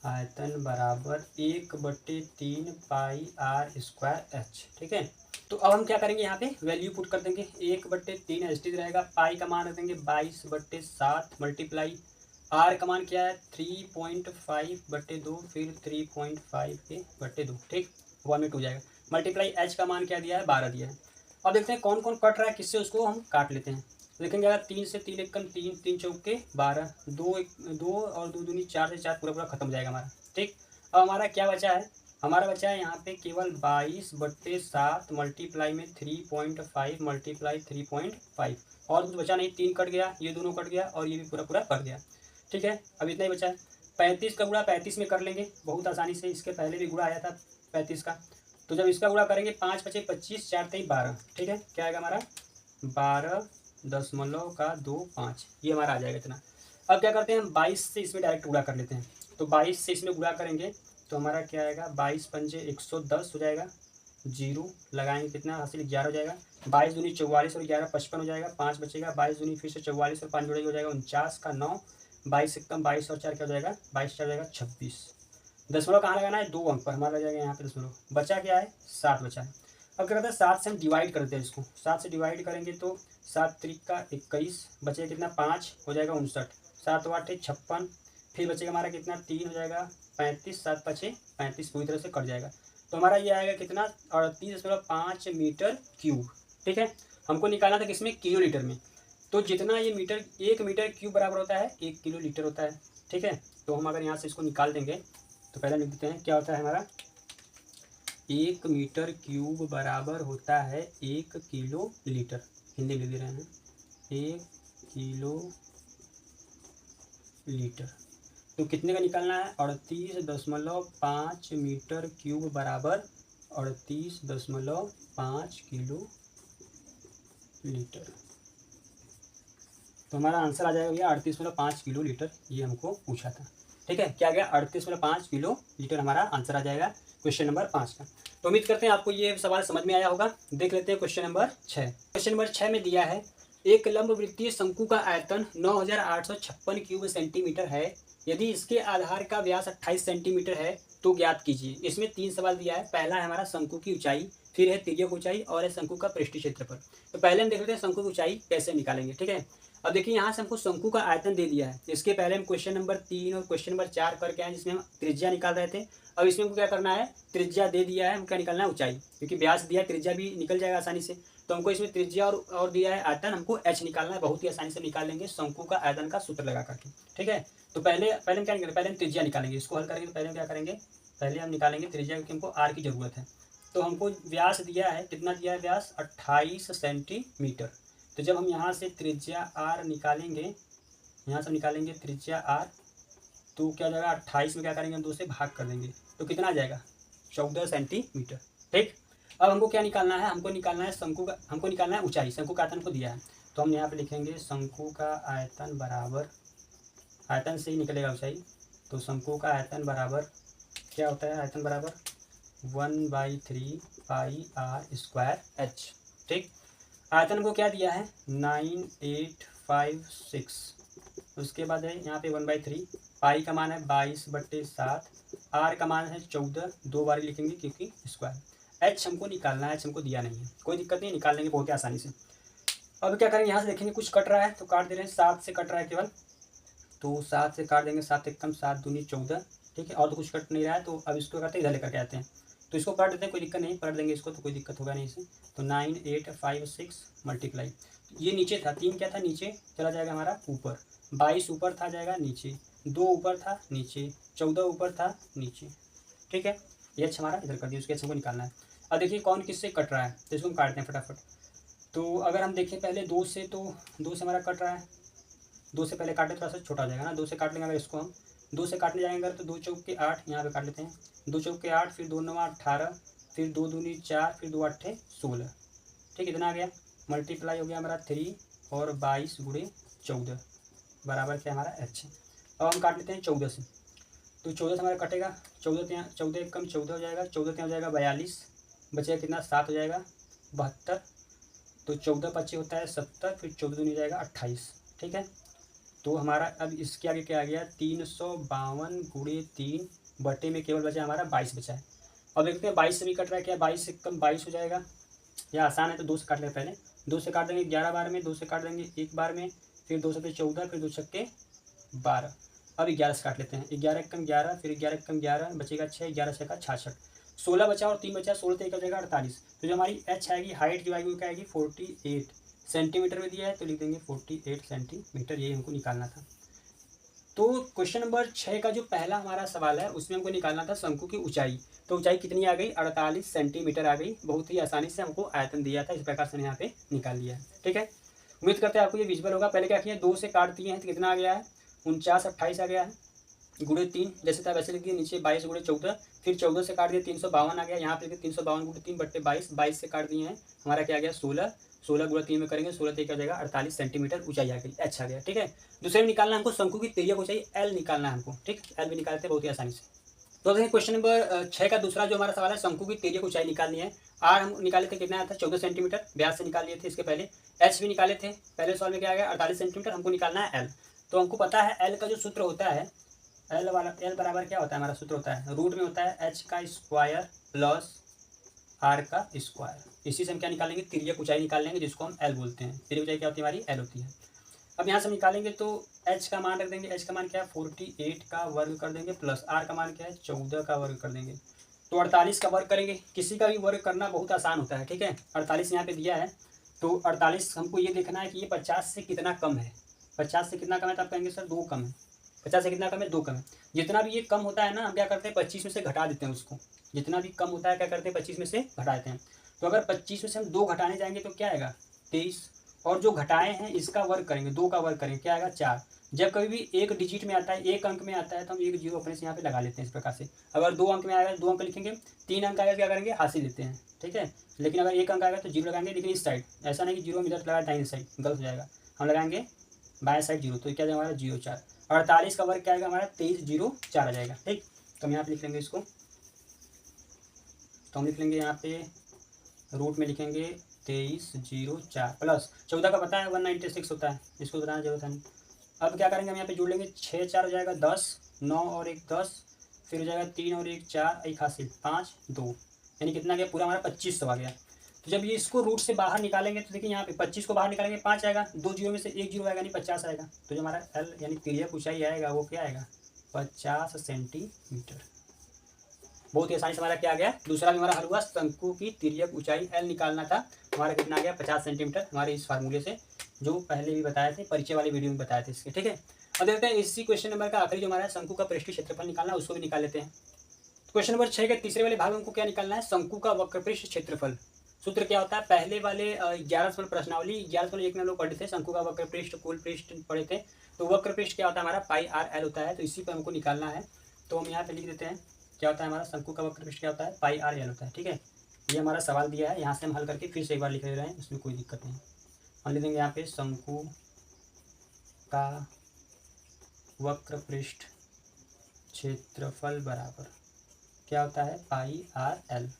आयतन बराबर 1/3 पाई आर स्क्वायर एच। ठीक है, तो अब हम क्या करेंगे, यहाँ पे वैल्यू पुट कर देंगे। 1/3 एच रहेगा, पाई का मान रख देंगे 22/7 मल्टीप्लाई आर का मान क्या है 3.5/2, फिर 3.5 के/2। ठीक, 1/2 जाएगा। मल्टीप्लाई एच का मान क्या दिया है 12 दिया है। अब देखते हैं कौन कौन कट रहा है किससे, उसको हम काट लेते हैं। देखेंगे अगर 3 से 3 एकम 3, 3 चौके 12, 2 और 2 दूनी 4 से 4 पूरा पूरा खत्म हो जाएगा हमारा। ठीक, अब हमारा क्या बचा है, हमारा बचा है यहाँ पे केवल 22/7 मल्टीप्लाई में 3.5 मल्टीप्लाई 3.5, और कुछ बचा नहीं। 3 कट गया, ये दोनों कट गया और ये भी पूरा पूरा कट गया। ठीक है, अब इतना ही बचा है। 35 का गुणा 35 में कर लेंगे बहुत आसानी से, इसके पहले भी गुणा आया था 35 का। तो जब इसका गुणा करेंगे 5 बचे 25, 4 3 12। ठीक है, क्या आएगा हमारा 12.25, ये हमारा आ जाएगा इतना। अब क्या करते हैं हम 22 से इसमें डायरेक्ट गुणा कर लेते हैं। तो 22 से इसमें गुणा करेंगे तो हमारा क्या आएगा 22 पंजे 110 हो जाएगा। जीरो लगाएंगे कितना हासिल 11 हो जाएगा। 22 दूनी 44 और 11 55 हो जाएगा। 5 बचेगा, 22 दूनी फिर से 44 और 5 जोड़ेगा हो जाएगा 49 का 9। 22 एकदम 22 और 4 क्या हो जाएगा 22 4 हो जाएगा 26। दशमलव कहाँ लगाना है 2 अंक पर, हमारा लग जाएगा यहाँ पे दशमलव। बचा क्या है 7 बचा है। अब क्या करते हैं 7 से हम डिवाइड करते हैं इसको। 7 से डिवाइड करेंगे तो 7 त्रिक 21 बचेगा कितना 5 हो जाएगा 59। 7 8 56, फिर बचेगा हमारा कितना 3 हो जाएगा 35। 7 5 35 पूरी तरह से कट जाएगा। तो हमारा ये आएगा कितना 38.5 मीटर क्यूब। ठीक है, हमको निकालना था किसमें किलो लीटर में। तो जितना ये मीटर 1 मीटर क्यूब बराबर होता है 1 किलो लीटर होता है। ठीक है, तो हम अगर यहाँ से इसको निकाल देंगे तो पहले लिख देते हैं क्या होता है हमारा 1 मीटर क्यूब बराबर होता है 1 किलो लीटर। हिंदी लिख दे रहे हैं 1 किलो लीटर। तो कितने का निकालना है 38.5 मीटर क्यूब बराबर 38.5 किलो लीटर। तो हमारा आंसर आ जाएगा भैया 38.5 किलो लीटर, ये हमको पूछा था। ठीक है, क्या गया 38.5 किलो लीटर हमारा आंसर आ जाएगा क्वेश्चन नंबर 5 का। तो उम्मीद करते हैं आपको ये सवाल समझ में आया होगा। देख लेते हैं क्वेश्चन नंबर 6। क्वेश्चन नंबर 6 में दिया है एक लंब वृत्तीय शंकु का आयतन 9856 क्यूब सेंटीमीटर है। यदि इसके आधार का व्यास 28 सेंटीमीटर है तो ज्ञात कीजिए। इसमें 3 सवाल दिया है। पहला है हमारा शंकु की ऊंचाई, फिर है तिर्यक ऊंचाई और है शंकु का पृष्ठीय क्षेत्रफल। तो पहले हम देख लेते हैं शंकु की ऊंचाई कैसे निकालेंगे। ठीक है, अब देखिए यहाँ से हमको शंकु का आयतन दे दिया है। इसके पहले हम क्वेश्चन नंबर 3 और क्वेश्चन नंबर 4 करके आए जिसमें हम त्रिज्या निकाल रहे थे। अब इसमें हमको क्या करना है त्रिज्या दे दिया है, हमको क्या निकालना है ऊंचाई, क्योंकि व्यास दिया त्रिज्या भी निकल जाएगा आसानी से। तो हमको इसमें त्रिज्या और दिया है आयतन, हमको एच निकालना है। बहुत ही आसानी से निकाल लेंगे शंकु का आयतन का सूत्र लगा करके। ठीक है, तो पहले हम क्या निकालेंगे, पहले हम त्रिज्या निकालेंगे। इसको हल करेंगे तो पहले हम क्या करेंगे, पहले हम निकालेंगे त्रिज्या, क्योंकि हमको आर की जरूरत है। तो हमको व्यास दिया है, कितना दिया है व्यास 28 सेंटीमीटर। तो जब हम यहाँ से त्रिज्या आर निकालेंगे, यहाँ से निकालेंगे त्रिज्या आर, तो क्या हो जाएगा 28 में क्या करेंगे हम 2 से भाग कर देंगे तो कितना आ जाएगा 14 सेंटीमीटर। ठीक, अब हमको क्या निकालना है, हमको निकालना है शंकु का, हमको निकालना है ऊंचाई। शंकु का आयतन को दिया है तो हम यहाँ पे लिखेंगे शंकु का आयतन बराबर, आयतन से ही निकलेगा ऊंचाई। तो शंकु का आयतन बराबर क्या होता है, आयतन बराबर 1/3 पाई आर स्क्वायर एच। ठीक, आयतन को क्या दिया है 9856। उसके बाद है यहाँ पे 1/3, पाई का मान है 22/7, आर का मान है 14, 2 बार लिखेंगे क्योंकि स्क्वायर। एच हमको निकालना है, एच हमको दिया नहीं है, कोई दिक्कत नहीं, निकाल लेंगे बहुत ही आसानी से। अब क्या करेंगे यहाँ से देखेंगे कुछ कट रहा है तो काट दे रहे हैं। 7 से कट रहा है केवल, तो 7 से काट देंगे। 7 एकम 7 दूनी 14। ठीक है, और तो कुछ कट नहीं रहा है, तो अब इसको करते हैं इधर लेकर के आते हैं। तो इसको काट देते हैं, कोई दिक्कत नहीं, पलट देंगे इसको तो कोई दिक्कत होगा नहीं इसे। तो 9856 मल्टीप्लाई, ये नीचे था 3 क्या था नीचे चला जाएगा हमारा ऊपर, 22 ऊपर था जाएगा नीचे, 2 ऊपर था नीचे, 14 ऊपर था नीचे। ठीक है, ये अच्छा हमारा इधर कर दिया, उसके अच्छा को निकालना है। अब देखिए कौन किससे कट रहा है तो इसको हम काटते हैं फटाफट। तो अगर हम देखें पहले 2 से, तो 2 से हमारा कट रहा है, 2 से पहले काटे थोड़ा सा छोटा हो जाएगा ना। 2 से काट लेंगे अगर इसको हम, 2 से काटने जाएंगे अगर तो 2 चौक के 8 यहाँ पे काट लेते हैं। 2 चौक के 8, फिर 2 9 18, फिर 2 दूनी 4, फिर 2 8 16। ठीक, इतना आ गया। मल्टीप्लाई हो गया हमारा 3 और 22 गुणे 14 बराबर क्या हमारा एच। अब हम काट लेते हैं 14 से, तो 14 से हमारा कटेगा 14 14 कम 14 हो जाएगा, 14 हो जाएगा 42, बचेगा कितना 7 हो जाएगा 72। तो 14 25 होता है 70, फिर 14 दूनी हो जाएगा 28। ठीक है, तो हमारा अब इसके आगे क्या आ गया 352 गुणे 3 बटे में केवल बचा हमारा 22 बचा है। अब देखते हैं 22 से भी कट रहा है क्या, 22 से कम 22 हो जाएगा, यह आसान है तो 2 से काट लें पहले, 2 से काट देंगे 11 बार में, 2 से काट देंगे एक बार में, फिर 2 से 14, फिर 2 छक्के 12। अब 11 से काट लेते हैं, 11 कम 11, फिर 11 कम 11 बचेगा 6, 11 6 का 66, 16 बचा और 3 बचा, 16 एक हो जाएगा 48। तो जो हमारी एच आएगी, हाइट जो आएगी वो क्या आएगी 48 सेंटीमीटर में दिया है तो लिख देंगे 48 सेंटीमीटर, ये हमको निकालना था। तो क्वेश्चन नंबर 6 का जो पहला हमारा सवाल है उसमें हमको निकालना था शंकु की ऊंचाई। तो ऊंचाई कितनी आ गई 48 सेंटीमीटर आ गई, बहुत ही आसानी से हमको आयतन दिया था, इस प्रकार से यहाँ पे निकाल लिया है। ठीक है, उम्मीद करते हैं आपको ये विजुअल होगा। पहले क्या किया 2 से काट दिए हैं तो कितना आ गया है 49 28 आ गया है, गुणे 3 जैसे था वैसे लिखिए, नीचे 22 गुणे 14, फिर 14 से काट दिया 352 आ गया, यहाँ पे 352 गुणे 3 बट्टे 22, 22 से काट दिए हैं हमारा क्या आ गया 16, 16 गुणा 3 में करेंगे 16 तक हो जाएगा 48 सेंटीमीटर ऊंचाई आ गई, अच्छा गया। ठीक है, दूसरे में निकालना हमको शंकु की तिर्यक ऊंचाई एल निकालना है हमको। ठीक, एल भी निकालते हैं बहुत ही आसानी से। तो देखिए क्वेश्चन नंबर 6 का दूसरा जो हमारा सवाल है शंकु की तिर्यक ऊंचाई निकालनी है। आर हम निकाले थे कितना आया था 14 सेंटीमीटर, व्यास से निकाल लिए थे इसके पहले। एच भी निकाले थे, पहले सवाल में क्या आ गया 48 सेंटीमीटर, हमको निकालना है एल। तो हमको पता है एल का जो सूत्र होता है, एल बराबर क्या होता है, हमारा सूत्र होता है रूट में होता है एच का स्क्वायर प्लस आर का स्क्वायर। इसी से हम क्या निकालेंगे तिर्यक ऊंचाई निकाल लेंगे, जिसको हम एल बोलते हैं। तिर्यक ऊंचाई क्या होती है हमारी एल होती है। अब यहाँ से निकालेंगे तो एच का मान रख देंगे, एच का मान क्या है 48 का वर्ग कर देंगे, प्लस आर का मान क्या है 14 का वर्ग कर देंगे, तो 48 का वर्ग करेंगे। किसी का भी वर्ग करना बहुत आसान होता है। ठीक है, 48 यहाँ पे दिया है, तो 48 हमको ये देखना है कि ये 50 से कितना कम है। 50 से कितना कम है तो आप कहेंगे सर 2 कम है। 50 से कितना कम है 2 कम है। जितना भी ये कम होता है ना, हम क्या करते हैं 25 में से घटा देते हैं उसको। जितना भी कम होता है क्या करते हैं 25 में से घटा देते हैं। तो अगर 25 में से हम 2 घटाने जाएंगे तो क्या आएगा 23, और जो घटाए हैं इसका वर्ग करेंगे, 2 का वर्ग करेंगे, क्या आएगा 4। जब कभी भी एक डिजिट में आता है, एक अंक में आता है, तो हम एक जीरो अपने से यहाँ पे लगा लेते हैं इस प्रकार से। अगर 2 अंक में आएगा 2 अंक लिखेंगे, 3 अंक आएगा क्या करेंगे हाथ से लेते हैं। ठीक है, लेकिन अगर 1 अंक आएगा तो जीरो लगाएंगे, लेकिन इस साइड ऐसा नहीं कि जीरो इधर लगा दाहिने साइड, गलत हो जाएगा। हम लगाएंगे बाएं साइड जीरो, तो क्या जाएगा हमारा 0 4। 48 का वर्ग क्या आएगा हमारा 23 0 4 आ जाएगा। ठीक, तो हम यहाँ पे लिख लेंगे इसको, तो हम लिख लेंगे यहाँ पे रूट में लिखेंगे 23 0 4 प्लस 14 का पता है 196 होता है, इसको बताना जरूरत है नहीं। अब क्या करेंगे हम यहाँ पे जोड़ लेंगे, 6 4 हो जाएगा 10, 9 और 1 10, फिर हो जाएगा 3 और 1 4, 1 हासिल 5 2, यानी कितना गया पूरा हमारा 2500 आ गया। तो जब ये इसको रूट से बाहर निकालेंगे तो देखिए यहाँ पे 25 को बाहर निकालेंगे 5 आएगा, 2 जीरो में से 1 जीरो आएगा यानी 50 आएगा। तो जो हमारा एल यानी तिर्यक ऊंचाई आएगा वो क्या आएगा 50 सेंटीमीटर। बहुत ही आसानी से हमारा क्या आ गया, दूसरा भी हमारा हल हुआ। शंकु की तिर्यक ऊंचाई एल निकालना था, हमारा कितना आ गया 50 सेंटीमीटर, हमारे इस फार्मूले से जो पहले भी बताए थे, परिचय वाली वीडियो में बताए थे इसके। ठीक है, अब देखते हैं इसी क्वेश्चन नंबर का आखिरी जो हमारा शंकु का पृष्ठीय क्षेत्रफल निकालना, उसको भी निकाल लेते हैं। क्वेश्चन नंबर 6 के तीसरे वाले भाग में हमको क्या निकालना है, शंकु का वक्रपृष्ठ क्षेत्रफल। सूत्र क्या होता है, पहले वाले 11 प्रश्नावली 11 में हम लोग पढ़े थे, शंकु का वक्रपृष्ठ कुल पृष्ठ पढ़े थे। तो वक्रपृष्ठ क्या होता है हमारा पाई आर एल होता है, तो इसी पर हमको निकालना है। तो हम यहाँ पे लिख देते हैं क्या होता है हमारा शंकु का वक्रपृष्ठ क्या होता है पाई आर एल होता है। ठीक है, ये हमारा सवाल दिया है, यहाँ से हम हल करके फिर से एक बार लिख ले रहे हैं, इसमें कोई दिक्कत नहीं। हम लिख देंगे यहाँ पे शंकु का वक्रपृष्ठ क्षेत्रफल बराबर क्या होता है पाई आर एल।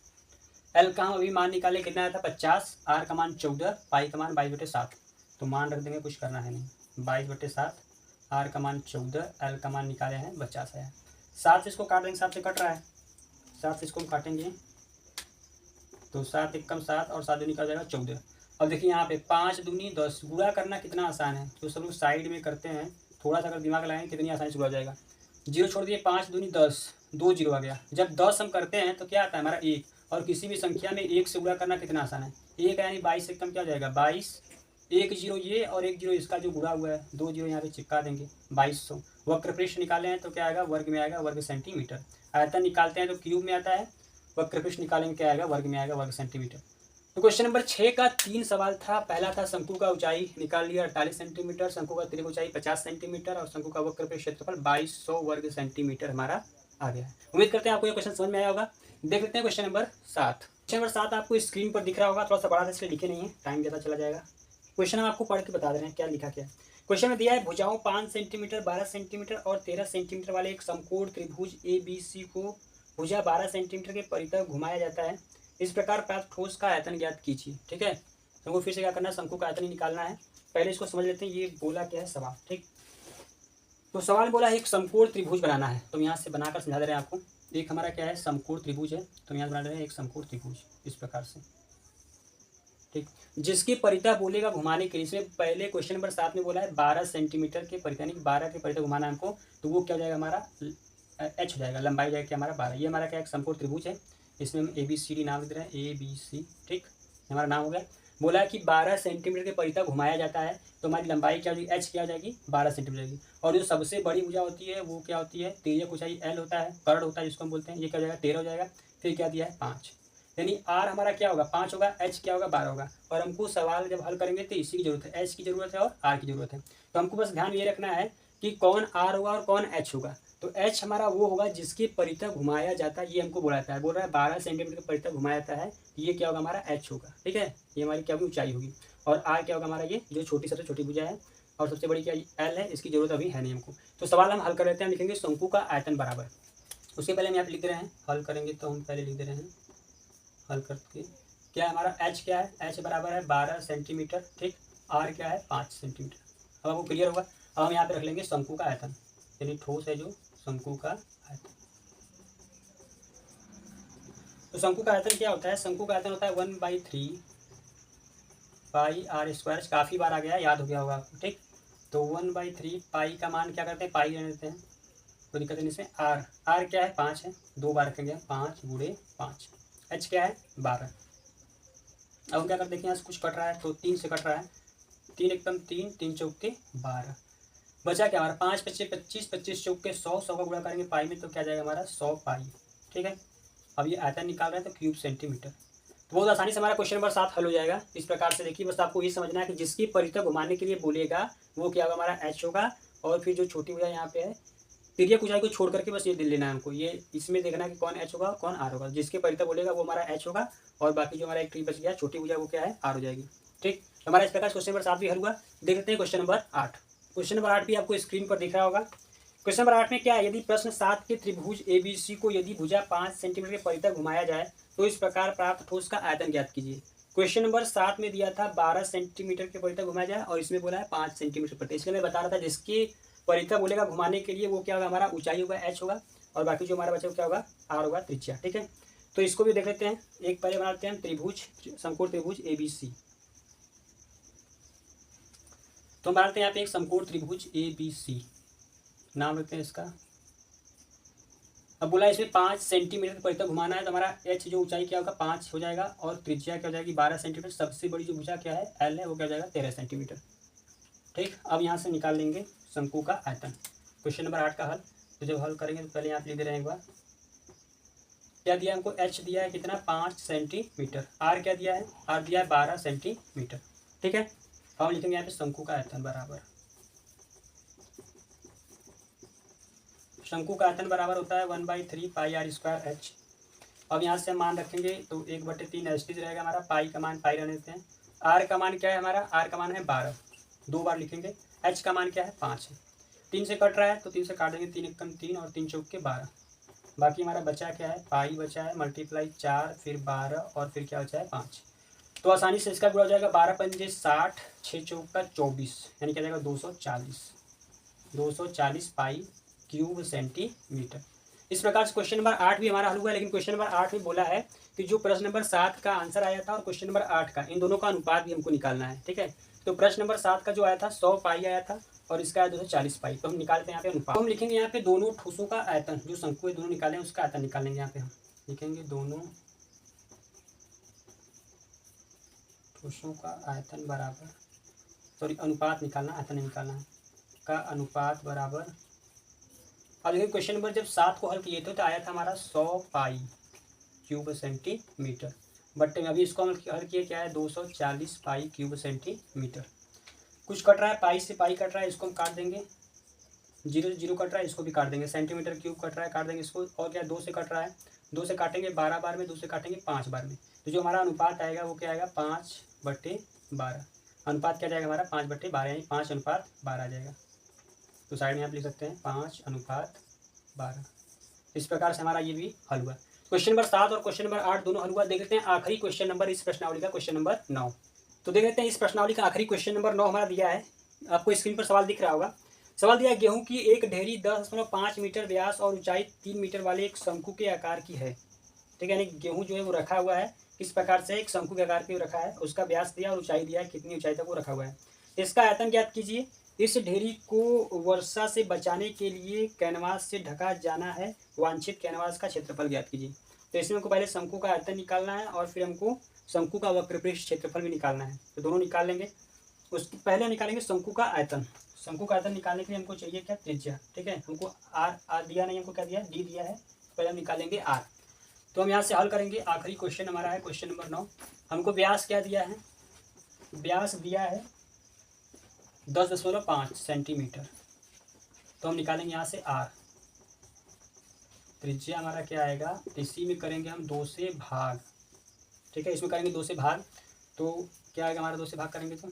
एल का हम अभी मान निकाले, कितना आया था 50, आर का मान 14, पाई का मान 22/7, तो मान रख देंगे, कुछ करना है नहीं, 22/7, आर का मान 14, एल का मान निकाले हैं 50 आया। 7 से इसको काट देंगे, 7 से कट रहा है, 7 से इसको हम काटेंगे तो 7 एक कम 7 और 7 दूनी का हो जाएगा 14। अब देखिए यहाँ पे 5 दूनी 10, गुणा करना कितना आसान है, तो सब लोग साइड में करते हैं, थोड़ा सा अगर दिमाग लगाएंगे कितनी आसानी से गुणा जाएगा। जीरो छोड़ दिए, 5 दूनी 10, 2 जीरो आ गया। जब 10 हम करते हैं तो क्या आता है हमारा 1, और किसी भी संख्या में 1 से गुणा करना कितना आसान है, 1 यानी 22 से कम क्या हो जाएगा 22, 1 जीरो ये और 1 जीरो इसका जो गुणा हुआ है, 2 जीरो यहाँ पे चिपका देंगे 2200। वक्रपृष्ठ निकाले हैं तो क्या आएगा वर्ग में आएगा वर्ग सेंटीमीटर। आयतन निकालते हैं तो क्यूब में आता है, वक्रपृष्ठ निकालेंगे क्या आएगा वर्ग में आएगा वर्ग सेंटीमीटर। तो क्वेश्चन नंबर 6 का 3 सवाल था। पहला था शंकु का ऊंचाई निकाल लिया 48 सेंटीमीटर, शंकु का तिर्यक ऊंचाई 50 सेंटीमीटर और शंकु का वक्रपृष्ठ क्षेत्रफल 2200 वर्ग सेंटीमीटर हमारा आ गया है। उम्मीद करते हैं आपको ये क्वेश्चन समझ में आया होगा। देख लेते हैं क्वेश्चन नंबर 7। क्वेश्चन नंबर 7 आपको स्क्रीन पर दिख रहा होगा, थोड़ा सा बड़ा था इसलिए लिखे नहीं है, टाइम ज़्यादा चला जाएगा। क्वेश्चन हम आपको पढ़ के बता दे रहे हैं क्या लिखा क्या है। क्वेश्चन में दिया है भुजाओं 5 सेंटीमीटर 12 सेंटीमीटर और 13 सेंटीमीटर वाले एक समकोण त्रिभुज ABC को भुजा 12 सेंटीमीटर के परितः घुमाया जाता है। इस प्रकार प्राप्त ठोस का आयतन ज्ञात कीजिए। ठीक है, तो फिर से क्या करना है, शंकु का आयतन ही निकालना है। पहले इसको समझ लेते हैं, ये बोला क्या है सवाल। ठीक, तो सवाल बोला है एक समकोण त्रिभुज बनाना है, तो यहाँ से बनाकर समझा दे रहे हैं आपको। एक हमारा क्या है, समकोण त्रिभुज है, तो यहाँ बना रहे हैं एक समकोण त्रिभुज इस प्रकार से, ठीक। जिसकी परिधि बोलेगा घुमाने के लिए, इसमें पहले क्वेश्चन नंबर 7 में बोला है 12 सेंटीमीटर के परिधि, यानी कि 12 के परिधि घुमाना है हमको, तो वो क्या हो जाएगा हमारा एच हो जाएगा, लंबाई हो जाएगा क्या हमारा 12। ये हमारा क्या एक समकोण त्रिभुज है, इसमें हम ABCD नाम दे रहे हैं, ABC, ठीक, हमारा नाम हो गया। बोला है कि 12 सेंटीमीटर के परिधि घुमाया जाता है, तो हमारी लंबाई क्या हो जाएगी, एच क्या हो जाएगी 12 सेंटीमीटर की। और जो सबसे बड़ी भुजा होती है वो क्या होती है, तिर्यक ऊंचाई L होता है, कर्ण होता है जिसको हम बोलते हैं, ये क्या हो जाएगा 13 हो जाएगा। फिर क्या दिया है 5, यानी R हमारा क्या होगा 5 होगा, H क्या होगा 12 होगा। और हमको सवाल जब हल करेंगे तो इसी की जरूरत है, H की जरूरत है और R की जरूरत है। तो हमको बस ध्यान ये रखना है कि कौन R होगा और कौन H होगा। तो H हमारा वो होगा जिसकी परिधि घुमाया जाता है, ये हमको बोलाता है, बोल रहा है 12 सेंटीमीटर की परिधि घुमाया जाता है, ये क्या होगा हमारा H होगा, ठीक है। ये हमारी क्या होगी ऊंचाई होगी। और R क्या होगा हमारा, ये जो छोटी सबसे छोटी भुजा है, और सबसे बड़ी क्या L है, इसकी जरूरत अभी है नहीं हमको। तो सवाल हम हल कर लेते हैं, हम लिखेंगे शंकु का आयतन बराबर। उसके पहले हम यहाँ पे लिख रहे हैं, हल करेंगे तो हम पहले लिख दे रहे हैं हल करके, क्या हमारा H क्या है, H बराबर है 12 सेंटीमीटर, ठीक। R क्या है 5 सेंटीमीटर। अब आपको क्लियर होगा। अब हम यहाँ पे रख लेंगे शंकु का आयतन, यानी ठोस है जो शंकु का आयतन। तो शंकु का आयतन क्या होता है, शंकु का आयतन होता है 1/3 पाई R स्क्वायर। काफ़ी बार आ गया, याद हो गया होगा आपको, ठीक। तो 1/3 पाई का मान क्या करते हैं, पाई ले लेते हैं, तो दिक्कत नहीं इसमें। R क्या है 5 है, 2 बार रखेंगे 5 × 5। H क्या है 12। अब हम क्या करते हैं, यहाँ से कुछ कट रहा है तो 3 से कट रहा है, 3 एकदम 3, 3 चौके 12, बचा क्या हमारा 5 25 25, 25 चौके 100, 100 का गुणा करेंगे पाई में तो क्या जाएगा हमारा 100 पाई, ठीक है। अब ये आयतन निकाल रहे हैं तो क्यूब सेंटीमीटर। तो बहुत आसानी से हमारा क्वेश्चन नंबर 7 हल हो जाएगा। इस प्रकार से देखिए, बस आपको ये समझना है कि जिसकी परिधि घुमाने के लिए बोलेगा वो क्या होगा हमारा H होगा। और फिर जो छोटी भुजा यहाँ पे है, तिर्यक ऊंचाई को छोड़ करके बस ये दिल लेना है हमको, ये इसमें देखना है कि कौन H होगा कौन R होगा। जिसके परिधि बोलेगा वो हमारा H होगा, और बाकी जो हमारा एक ट्री बच गया छोटी भुजा वो क्या है R हो जाएगी, ठीक। हमारा इस प्रकार क्वेश्चन नंबर 7 भी हल हुआ। देख लेते हैं क्वेश्चन नंबर 8। क्वेश्चन नंबर 8 भी आपको स्क्रीन पर दिख रहा होगा। क्वेश्चन नंबर 8 में क्या है, यदि प्रश्न 7 के त्रिभुज ABC को यदि भुजा 5 सेंटीमीटर के परिधि घुमाया जाए तो इस प्रकार प्राप्त ठोस का आयतन ज्ञात कीजिए। क्वेश्चन नंबर 7 में दिया था 12 सेंटीमीटर के परिधि घुमाया जाए, और इसमें बोला है 5 सेंटीमीटर परिधि। इसलिए मैं बता रहा था जिसकी परिधि बोलेगा घुमाने के लिए वो क्या होगा हमारा ऊंचाई होगा H होगा, और बाकी जो हमारा बचा वो क्या होगा R होगा, त्रिज्या, ठीक है। तो इसको भी देख लेते हैं। एक पहले बनाते हैं त्रिभुज, समकोण त्रिभुज ABC। तो हम बनाते हैं यहाँ पे एक समकोण त्रिभुज ABC, नाम रखते हैं इसका। अब बोला इसमें 5 सेंटीमीटर की परिधि घुमाना है, तो हमारा H जो ऊंचाई क्या होगा 5 हो जाएगा, और त्रिज्या क्या हो जाएगी 12 सेंटीमीटर। सबसे बड़ी जो भुजा क्या है L है वो क्या हो जाएगा 13 सेंटीमीटर, ठीक। अब यहाँ से निकाल लेंगे शंकु का आयतन। क्वेश्चन नंबर 8 का हल। तो जब हल करेंगे तो पहले यहाँ पे लिख दे रहे हैं एक बार, क्या दिया हमको H दिया है कितना 5 सेंटीमीटर, R क्या दिया है, R दिया है 12 सेंटीमीटर, ठीक है। अब हम लिखेंगे यहाँ पे शंकु का आयतन बराबर, शंकु का आयतन बराबर होता है 1/3 पाई R स्क्वायर H। अब यहाँ से हम मान रखेंगे तो 1/3 एस्टीज रहेगा हमारा, पाई का मान पाई रहने देते हैं। R का मान क्या है हमारा, R का मान है 12, 2 बार लिखेंगे। H का मान क्या है 5 है, 3 से कट रहा है तो 3 से काट देंगे, 3 एकम 3 और 3 चौके 12। बाकी हमारा बचा क्या है, पाई बचा है, मल्टीप्लाई 4 फिर 12 और फिर क्या बचा है 5। तो आसानी से इसका गुणा हो जाएगा, 12 पंजे 60, 6 चौका 24, यानी क्या जाएगा 240 पाई क्यूब सेंटीमीटर। इस प्रकार से क्वेश्चन नंबर 8 भी हमारा हल हुआ है। लेकिन क्वेश्चन नंबर 8 में बोला है कि जो प्रश्न नंबर 7 का आंसर आया था और क्वेश्चन नंबर 8 का, इन दोनों का अनुपात भी हमको निकालना है, ठीक है। तो प्रश्न नंबर 7 का जो आया था 100 पाई आया था, और इसका आया 240 पाई। तो हम निकालते हैं यहाँ पे अनुपात। तो हम लिखेंगे यहाँ पे दोनों ठोसों का आयतन, जो शंकु है दोनों निकालें उसका आयतन निकालेंगे। यहाँ पे हम लिखेंगे दोनों ठोसों का आयतन बराबर, सॉरी अनुपात निकालना, आयतन नहीं निकालना है, का अनुपात बराबर। अब देखिए क्वेश्चन नंबर जब 7 को हल किए थे तो आया था हमारा 100 पाई क्यूब सेंटीमीटर, बट अभी इसको हम हल किए क्या है 240 पाई क्यूब सेंटीमीटर। कुछ कट रहा है, पाई से पाई कट रहा है, इसको हम काट देंगे, 0 से 0 कट रहा है, इसको भी काट देंगे। सेंटीमीटर क्यूब कट रहा है, काट देंगे इसको। और क्या 2 से कट रहा है, 2 से काटेंगे 12 बार में, 2 से काटेंगे 5 बार में। तो जो हमारा अनुपात आएगा वो क्या आएगा 5/12। अनुपात क्या जाएगा हमारा 5/12, यानी 5:12 आ जाएगा। तो साइड में आप लिख सकते हैं 5:12। इस प्रकार से हमारा ये भी हल हुआ। क्वेश्चन नंबर 7 और क्वेश्चन नंबर 8 दोनों हल हुआ। देख लेते हैं आखिरी क्वेश्चन नंबर इस प्रश्नावली का, क्वेश्चन नंबर 9। तो देख लेते हैं इस प्रश्नावली का आखिरी क्वेश्चन नंबर 9 हमारा दिया है, आपको स्क्रीन पर सवाल दिख रहा होगा। सवाल दिया गेहूं की एक ढेरी 10.5 मीटर व्यास और ऊंचाई 3 मीटर वाले एक शंकु के आकार की है। ठीक है, यानी गेहूं जो है वो रखा हुआ है किस प्रकार से, एक शंकु के आकार की रखा है, उसका व्यास दिया और ऊंचाई दिया है, कितनी ऊंचाई तक वो रखा हुआ है। इसका आयतन ज्ञात कीजिए। इस ढेरी को वर्षा से बचाने के लिए कैनवास से ढका जाना है, वांछित कैनवास का क्षेत्रफल ज्ञात कीजिए। तो इसमें हमको पहले शंकु का आयतन निकालना है और फिर हमको शंकु का वक्रपृष्ठ क्षेत्रफल भी निकालना है। तो दोनों निकाल लेंगे। उसके पहले निकालेंगे शंकु का आयतन। शंकु का आयतन निकालने के लिए हमको चाहिए क्या, त्रिज्या। ठीक है, हमको आर दिया नहीं, हमको क्या दिया, डी दिया है। पहले हम निकालेंगे आर। तो हम यहाँ से हल करेंगे। आखिरी क्वेश्चन हमारा है क्वेश्चन नंबर 9। हमको व्यास क्या दिया है, व्यास दिया है 10.5 सेंटीमीटर। तो हम निकालेंगे यहाँ से आर। त्रिज्या हमारा क्या आएगा, इसी में करेंगे हम 2 से भाग। ठीक है, इसमें करेंगे 2 से भाग, तो क्या आएगा हमारा, 2 से भाग करेंगे तो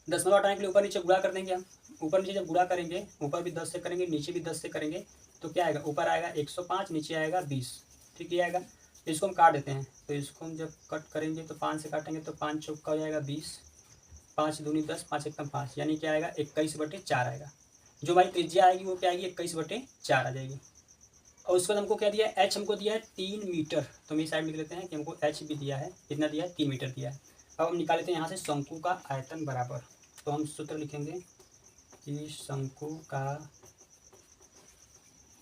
10 हटाने के लिए ऊपर नीचे गुणा कर देंगे हम। ऊपर नीचे जब गुणा करेंगे, ऊपर भी 10 से करेंगे, नीचे भी 10 से करेंगे, तो क्या आएगा, ऊपर आएगा 105, नीचे आएगा 20। ठीक है आएगा। इसको हम काट देते हैं। तो इसको हम जब कट करेंगे तो 5 से काटेंगे तो 5 चौका हो जाएगा 20, 5 दूनी 10, 5 एकम 5, यानी क्या आएगा 21/4 आएगा। जो हमारी त्रिज्या आएगी वो क्या आएगी, 21/4 आ जाएगी। और उसके बाद हमको क्या दिया है, एच हमको दिया है 3 मीटर। तो हम इस साइड लिख लेते हैं कि हमको एच भी दिया है, कितना दिया है, 3 मीटर दिया है। अब हम निकाल लेते हैं यहाँ से शंकु का आयतन बराबर। तो हम सूत्र लिखेंगे कि शंकु का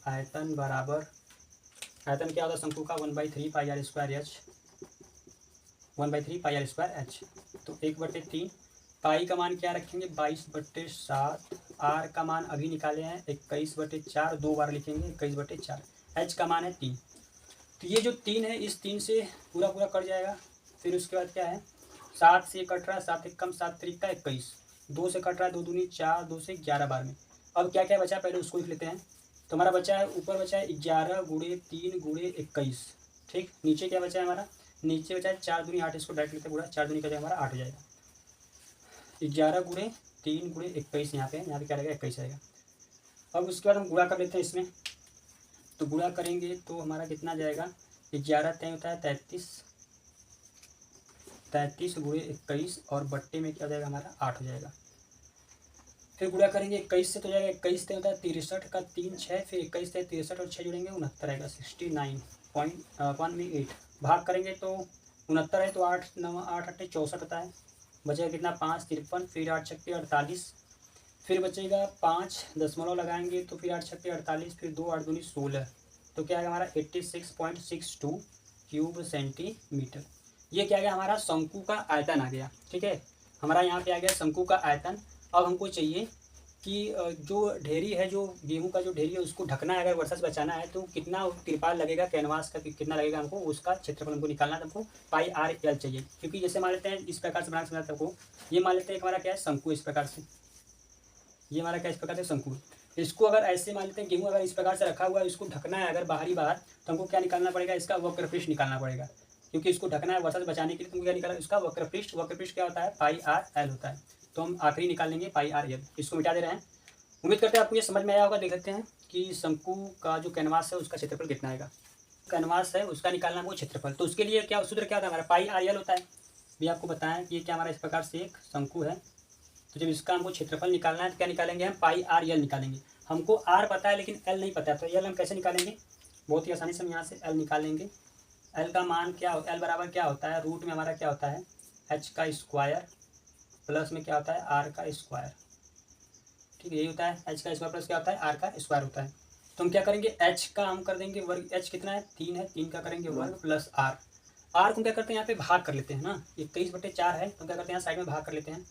आयतन बराबर, आयतन क्या होता है शंकु का, 1/3 pi r square h, 1/3 pi r square h. तो 1/3 पाई का मान क्या रखेंगे, 22/7। आर का मान अभी निकाले हैं 21/4, 2 बार लिखेंगे 21/4। एच का मान है 3। तो ये जो 3 है, इस 3 से पूरा पूरा कट जाएगा। फिर उसके बाद क्या है, 7 से कट रहा है, 7 एकम 7 त्रिका 21, 2 से कट रहा है, 2 दूनी 4, 2 से 11 बार में। अब क्या क्या बचा पहले उसको लिख लेते हैं। तो हमारा बचा है, ऊपर बचा है 11 गुणे 3 गुणे 21। ठीक, नीचे क्या बचा है हमारा, नीचे बचा है 4 दूनी 8, इसको डायरेक्ट लेते हैं पूरा, 4 दूनी का जाएगा हमारा 8 हो जाएगा। 11 गुणे 3 गुणे 21, यहाँ पे क्या रहेगा, 21 आएगा। अब उसके बाद हम गुणा कर लेते हैं इसमें। तो गुणा करेंगे तो हमारा कितना जाएगा, 11 तय होता है 33, 33 गुणे 21 और बट्टे में क्या हो जाएगा हमारा 8 हो जाएगा। फिर गुणा करेंगे 21 से, तो जाएगा 21 तय होता है 63 का 3 6, फिर 21 तय 63 और 6 जुड़ेंगे 69 आएगा, 69.18। भाग करेंगे तो 69 है तो 8 9 8 8 64 होता है। बचेगा कितना, 5 53, फिर 8 छक्के 48, फिर बचेगा 5 दशमलव लगाएंगे तो फिर 8 छक्के 48, फिर 2 8 दूनी 16। तो क्या आएगा हमारा 86.62 क्यूब सेंटीमीटर। ये क्या गया हमारा, शंकु का आयतन आ गया। ठीक है, हमारा यहाँ पे आ गया शंकु का आयतन। अब हमको चाहिए कि जो ढेरी है, जो गेहूं का जो ढेरी है, उसको ढकना है, अगर वर्षा से बचाना है तो कितना तिरपाल लगेगा, कैनवास का कितना लगेगा हमको, उसका क्षेत्रफल हमको निकालना है। हमको पाई आर एल चाहिए, क्योंकि जैसे मान लेते हैं इस प्रकार से बना समझाते हमको। ये मान लेते हैं हमारा क्या है, शंकु। इस प्रकार से ये हमारा क्या, इस प्रकार से शंकु। इसको अगर ऐसे मान लेते हैं, गेहूं अगर इस प्रकार से रखा हुआ है, इसको ढकना है अगर बाहरी बाहर, तो हमको क्या निकालना पड़ेगा, इसका वक्रपृष्ठ निकालना पड़ेगा। क्योंकि इसको ढकना है वर्षा से बचाने के लिए, तुमको क्या निकालना, इसका वक्रपृष्ठ। वक्रपृष्ठ क्या होता है, पाई आर एल होता है। तो हम आखिरी निकाल लेंगे पाई आर एल। इसको मिटा दे रहे हैं। उम्मीद करते हैं आपको ये समझ में आया होगा। देख लेते हैं कि शंकु का जो कैनवास है उसका क्षेत्रफल कितना आएगा। कैनवास है उसका निकालना है वो क्षेत्रफल। तो उसके लिए क्या सूत्र क्या होता है हमारा, पाई आर एल होता है। भी आपको बताएं कि ये क्या हमारा इस प्रकार से एक शंकु है। तो जब इसका हमको क्षेत्रफल निकालना है तो क्या निकालेंगे हम, पाई आर एल निकालेंगे। हमको आर पता है लेकिन एल नहीं पता है, तो एल हम कैसे निकालेंगे, बहुत ही आसानी से हम यहाँ से एल निकालेंगे। एल का मान क्या हो, एल बराबर क्या होता है, रूट में हमारा क्या होता है, एच का स्क्वायर प्लस में क्या होता है, आर का स्क्वायर। ठीक है, यही होता है, एच का स्क्वायर प्लस क्या होता है, आर का स्क्वायर होता है। तो हम क्या करेंगे, एच का हम कर देंगे वर्ग। एच कितना है, 3 है, 3 का करेंगे वर्ग प्लस आर। आर को क्या करते हैं, यहाँ पे भाग कर लेते हैं ना, 21/4 है, तो क्या करते हैं यहाँ साइड में भाग कर लेते हैं।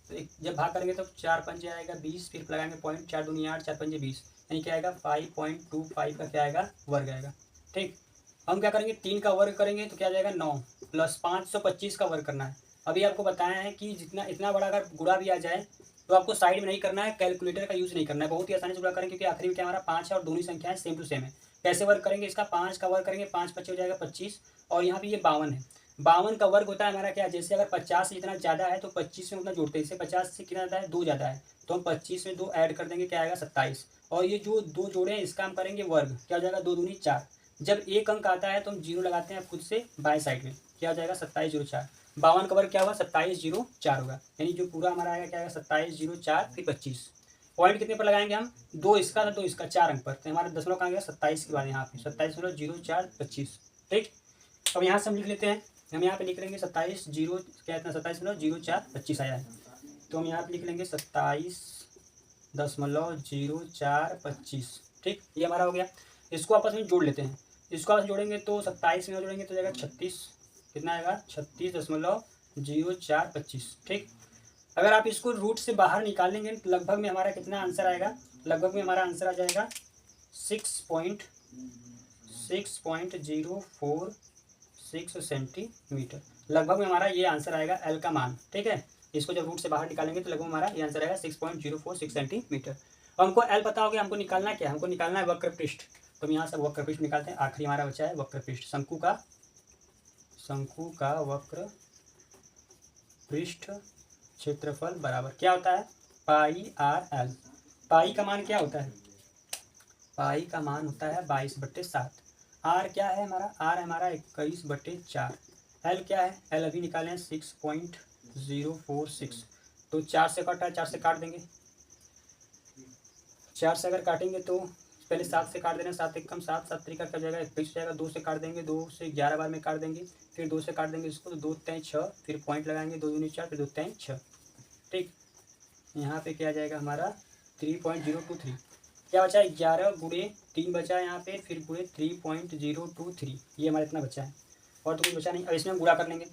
तो जब भाग करेंगे तो 4 पंजे आएगा 20, फिर लगाएंगे पॉइंट, 4 दूनी 8, 4 पंजे 20, यानी क्या आएगा 5.25 का क्या आएगा, वर्ग आएगा। ठीक, हम क्या करेंगे, 3 का वर्ग करेंगे तो क्या जाएगा 9 प्लस 525 का वर्ग करना है। अभी आपको बताया है कि जितना इतना बड़ा अगर गुणा भी आ जाए तो आपको साइड में नहीं करना है, कैलकुलेटर का यूज़ नहीं करना है, बहुत ही आसानी से गुणा करेंगे, क्योंकि आखिरी में क्या हमारा 5 है और दोनों संख्याएं सेम टू सेम है। कैसे वर्ग करेंगे इसका, 5 का वर्ग करेंगे, 5 5 हो जाएगा 25, और यहाँ पे ये 52 है। 52 का वर्ग होता है हमारा क्या, जैसे अगर 50 से जितना ज़्यादा है तो 25 में उतना जोड़ते हैं, जैसे 50 से कितना ज़्यादा है, 2 ज़्यादा है, तो हम 25 में 2 ऐड कर देंगे, क्या आएगा 27। और ये जो 2 जोड़े हैं इसका हम करेंगे वर्ग, क्या हो जाएगा 2 दूनी 4। जब एक अंक आता है तो हम 0 लगाते हैं खुद से बाएं साइड में, क्या हो जाएगा 27/04। 52 का वर्ग क्या होगा, 27/04 होगा, यानी जो पूरा हमारा आएगा क्या आएगा 27/04 फिर 25। पॉइंट कितने पर लगाएंगे हम, 2 इसका था 2 इसका, 4 अंक पर, तो हमारा दशमलव कहाँ गया 27 के बाद यहाँ पे 27.0425। ठीक, अब यहाँ से हम लिख लेते हैं, हम यहाँ पे लिख लेंगे 27 जीरो क्या इतना 27.0425 आया है, तो हम यहाँ पे लिख लेंगे 27.0425। ठीक, ये हमारा हो गया। इसको आपस में जोड़ लेते हैं, इसको आपस में जोड़ेंगे तो 27 में जोड़ेंगे तो जाएगा 36, कितना आएगा 36.0425। ठीक, अगर आप इसको रूट से बाहर निकाल लेंगे तो लगभग में हमारा कितना आंसर आएगा, लगभग में हमारा आंसर आ जाएगा 6.046 सेंटीमीटर। लगभग में हमारा ये आंसर आएगा एल का मान। ठीक है, इसको जब रूट से बाहर निकालेंगे तो लगभग हमारा ये आंसर आएगा 6.046 सेंटीमीटर। अब हमको एल पता हो गया, हमको निकालना क्या है, हमको निकालना है वक्र पृष्ठ। तो हम यहाँ से वक्र पृष्ठ निकालते हैं, आखिरी हमारा बचा है वक्र पृष्ठ, शंकु का वक्र पृष्ठ क्षेत्रफल बराबर क्या होता है, पाई आर एल। पाई का मान क्या होता है, पाई का मान होता है 22/7। आर क्या है हमारा, आर हमारा 21/4। एल क्या है, एल अभी निकाले हैं 6.046। तो 4 से कटा है, 4 से काट देंगे, 4 से अगर काटेंगे तो पहले 7 से काट देना, 7 एक कम 7, 7 तरीका क्या जाएगा 21 हो जाएगा। 2 से काट देंगे, 2 से 11 बार में काट देंगे, फिर 2 से काट देंगे इसको तो 2 3 6, फिर पॉइंट लगाएंगे 2 दूनी 4, फिर 2 3 6। ठीक, यहाँ पे क्या जाएगा हमारा 3.023। क्या बचा है 11 गुणे 3 बचा है यहाँ पे, फिर गुणे 3.023, ये हमारा इतना बचा है और तो कुछ बचा नहीं। अब इसमें हम गुणा कर लेंगे,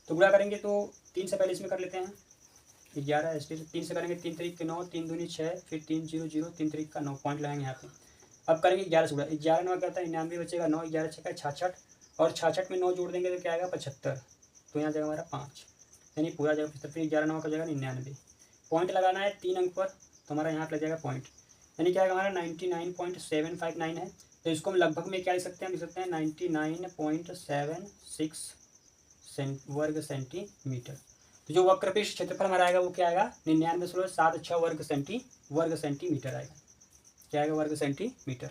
तो गुणा करेंगे तो 3 से पहले इसमें कर लेते हैं 11 इसलिए 3 से करेंगे 3 तरीक के 9, 3 दूनी 6, फिर 3 0 0, 3 तरीक का 9, पॉइंट लगाएंगे यहाँ पे। अब करेंगे 11 से गुणा, 11 9 क्या होता है 99 बचेगा, 9 11 6 का 66, और 66 में 9 जोड़ देंगे तो क्या आएगा 75, तो यहाँ जाएगा हमारा 5, यानी पूरा जाएगा 75, फिर 11 9 का जाएगा 99। पॉइंट लगाना है 3 अंक पर, तो हमारा यहाँ पे लग जाएगा पॉइंट, यानी क्या आएगा हमारा 99.759 है। तो इसको हम लगभग में क्या लिख सकते हैं, हम लिख सकते हैं 99.76 वर्ग सेंटीमीटर। तो जो वक्र पृष्ठ क्षेत्रफल हमारा आएगा वो क्या आएगा 99.76 वर्ग सेंटीमीटर आएगा, क्या आएगा वर्ग सेंटीमीटर।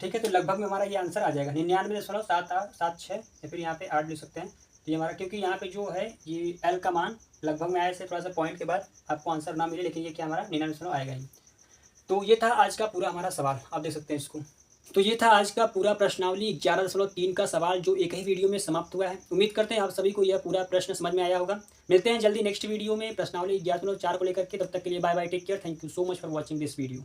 ठीक है, तो लगभग में हमारा ये आंसर आ जाएगा 99.7876, या फिर यहाँ पे 8 लिख सकते हैं। तो ये हमारा, क्योंकि यहाँ पे जो है ये एल का मान लगभग में आया से थोड़ा सा पॉइंट के बाद आपको आंसर ना मिले, लेकिन ये क्या हमारा 99 आएगा ही। तो ये था आज का पूरा हमारा सवाल, आप देख सकते हैं इसको। तो ये था आज का पूरा प्रश्नावली 11.3 का सवाल जो एक ही वीडियो में समाप्त हुआ है। उम्मीद करते हैं आप सभी को यह पूरा प्रश्न समझ में आया होगा। मिलते हैं जल्दी नेक्स्ट वीडियो में प्रश्नावली 11.4 को लेकर के, तब तक के लिए bye bye, take care, thank you so much for watching this video.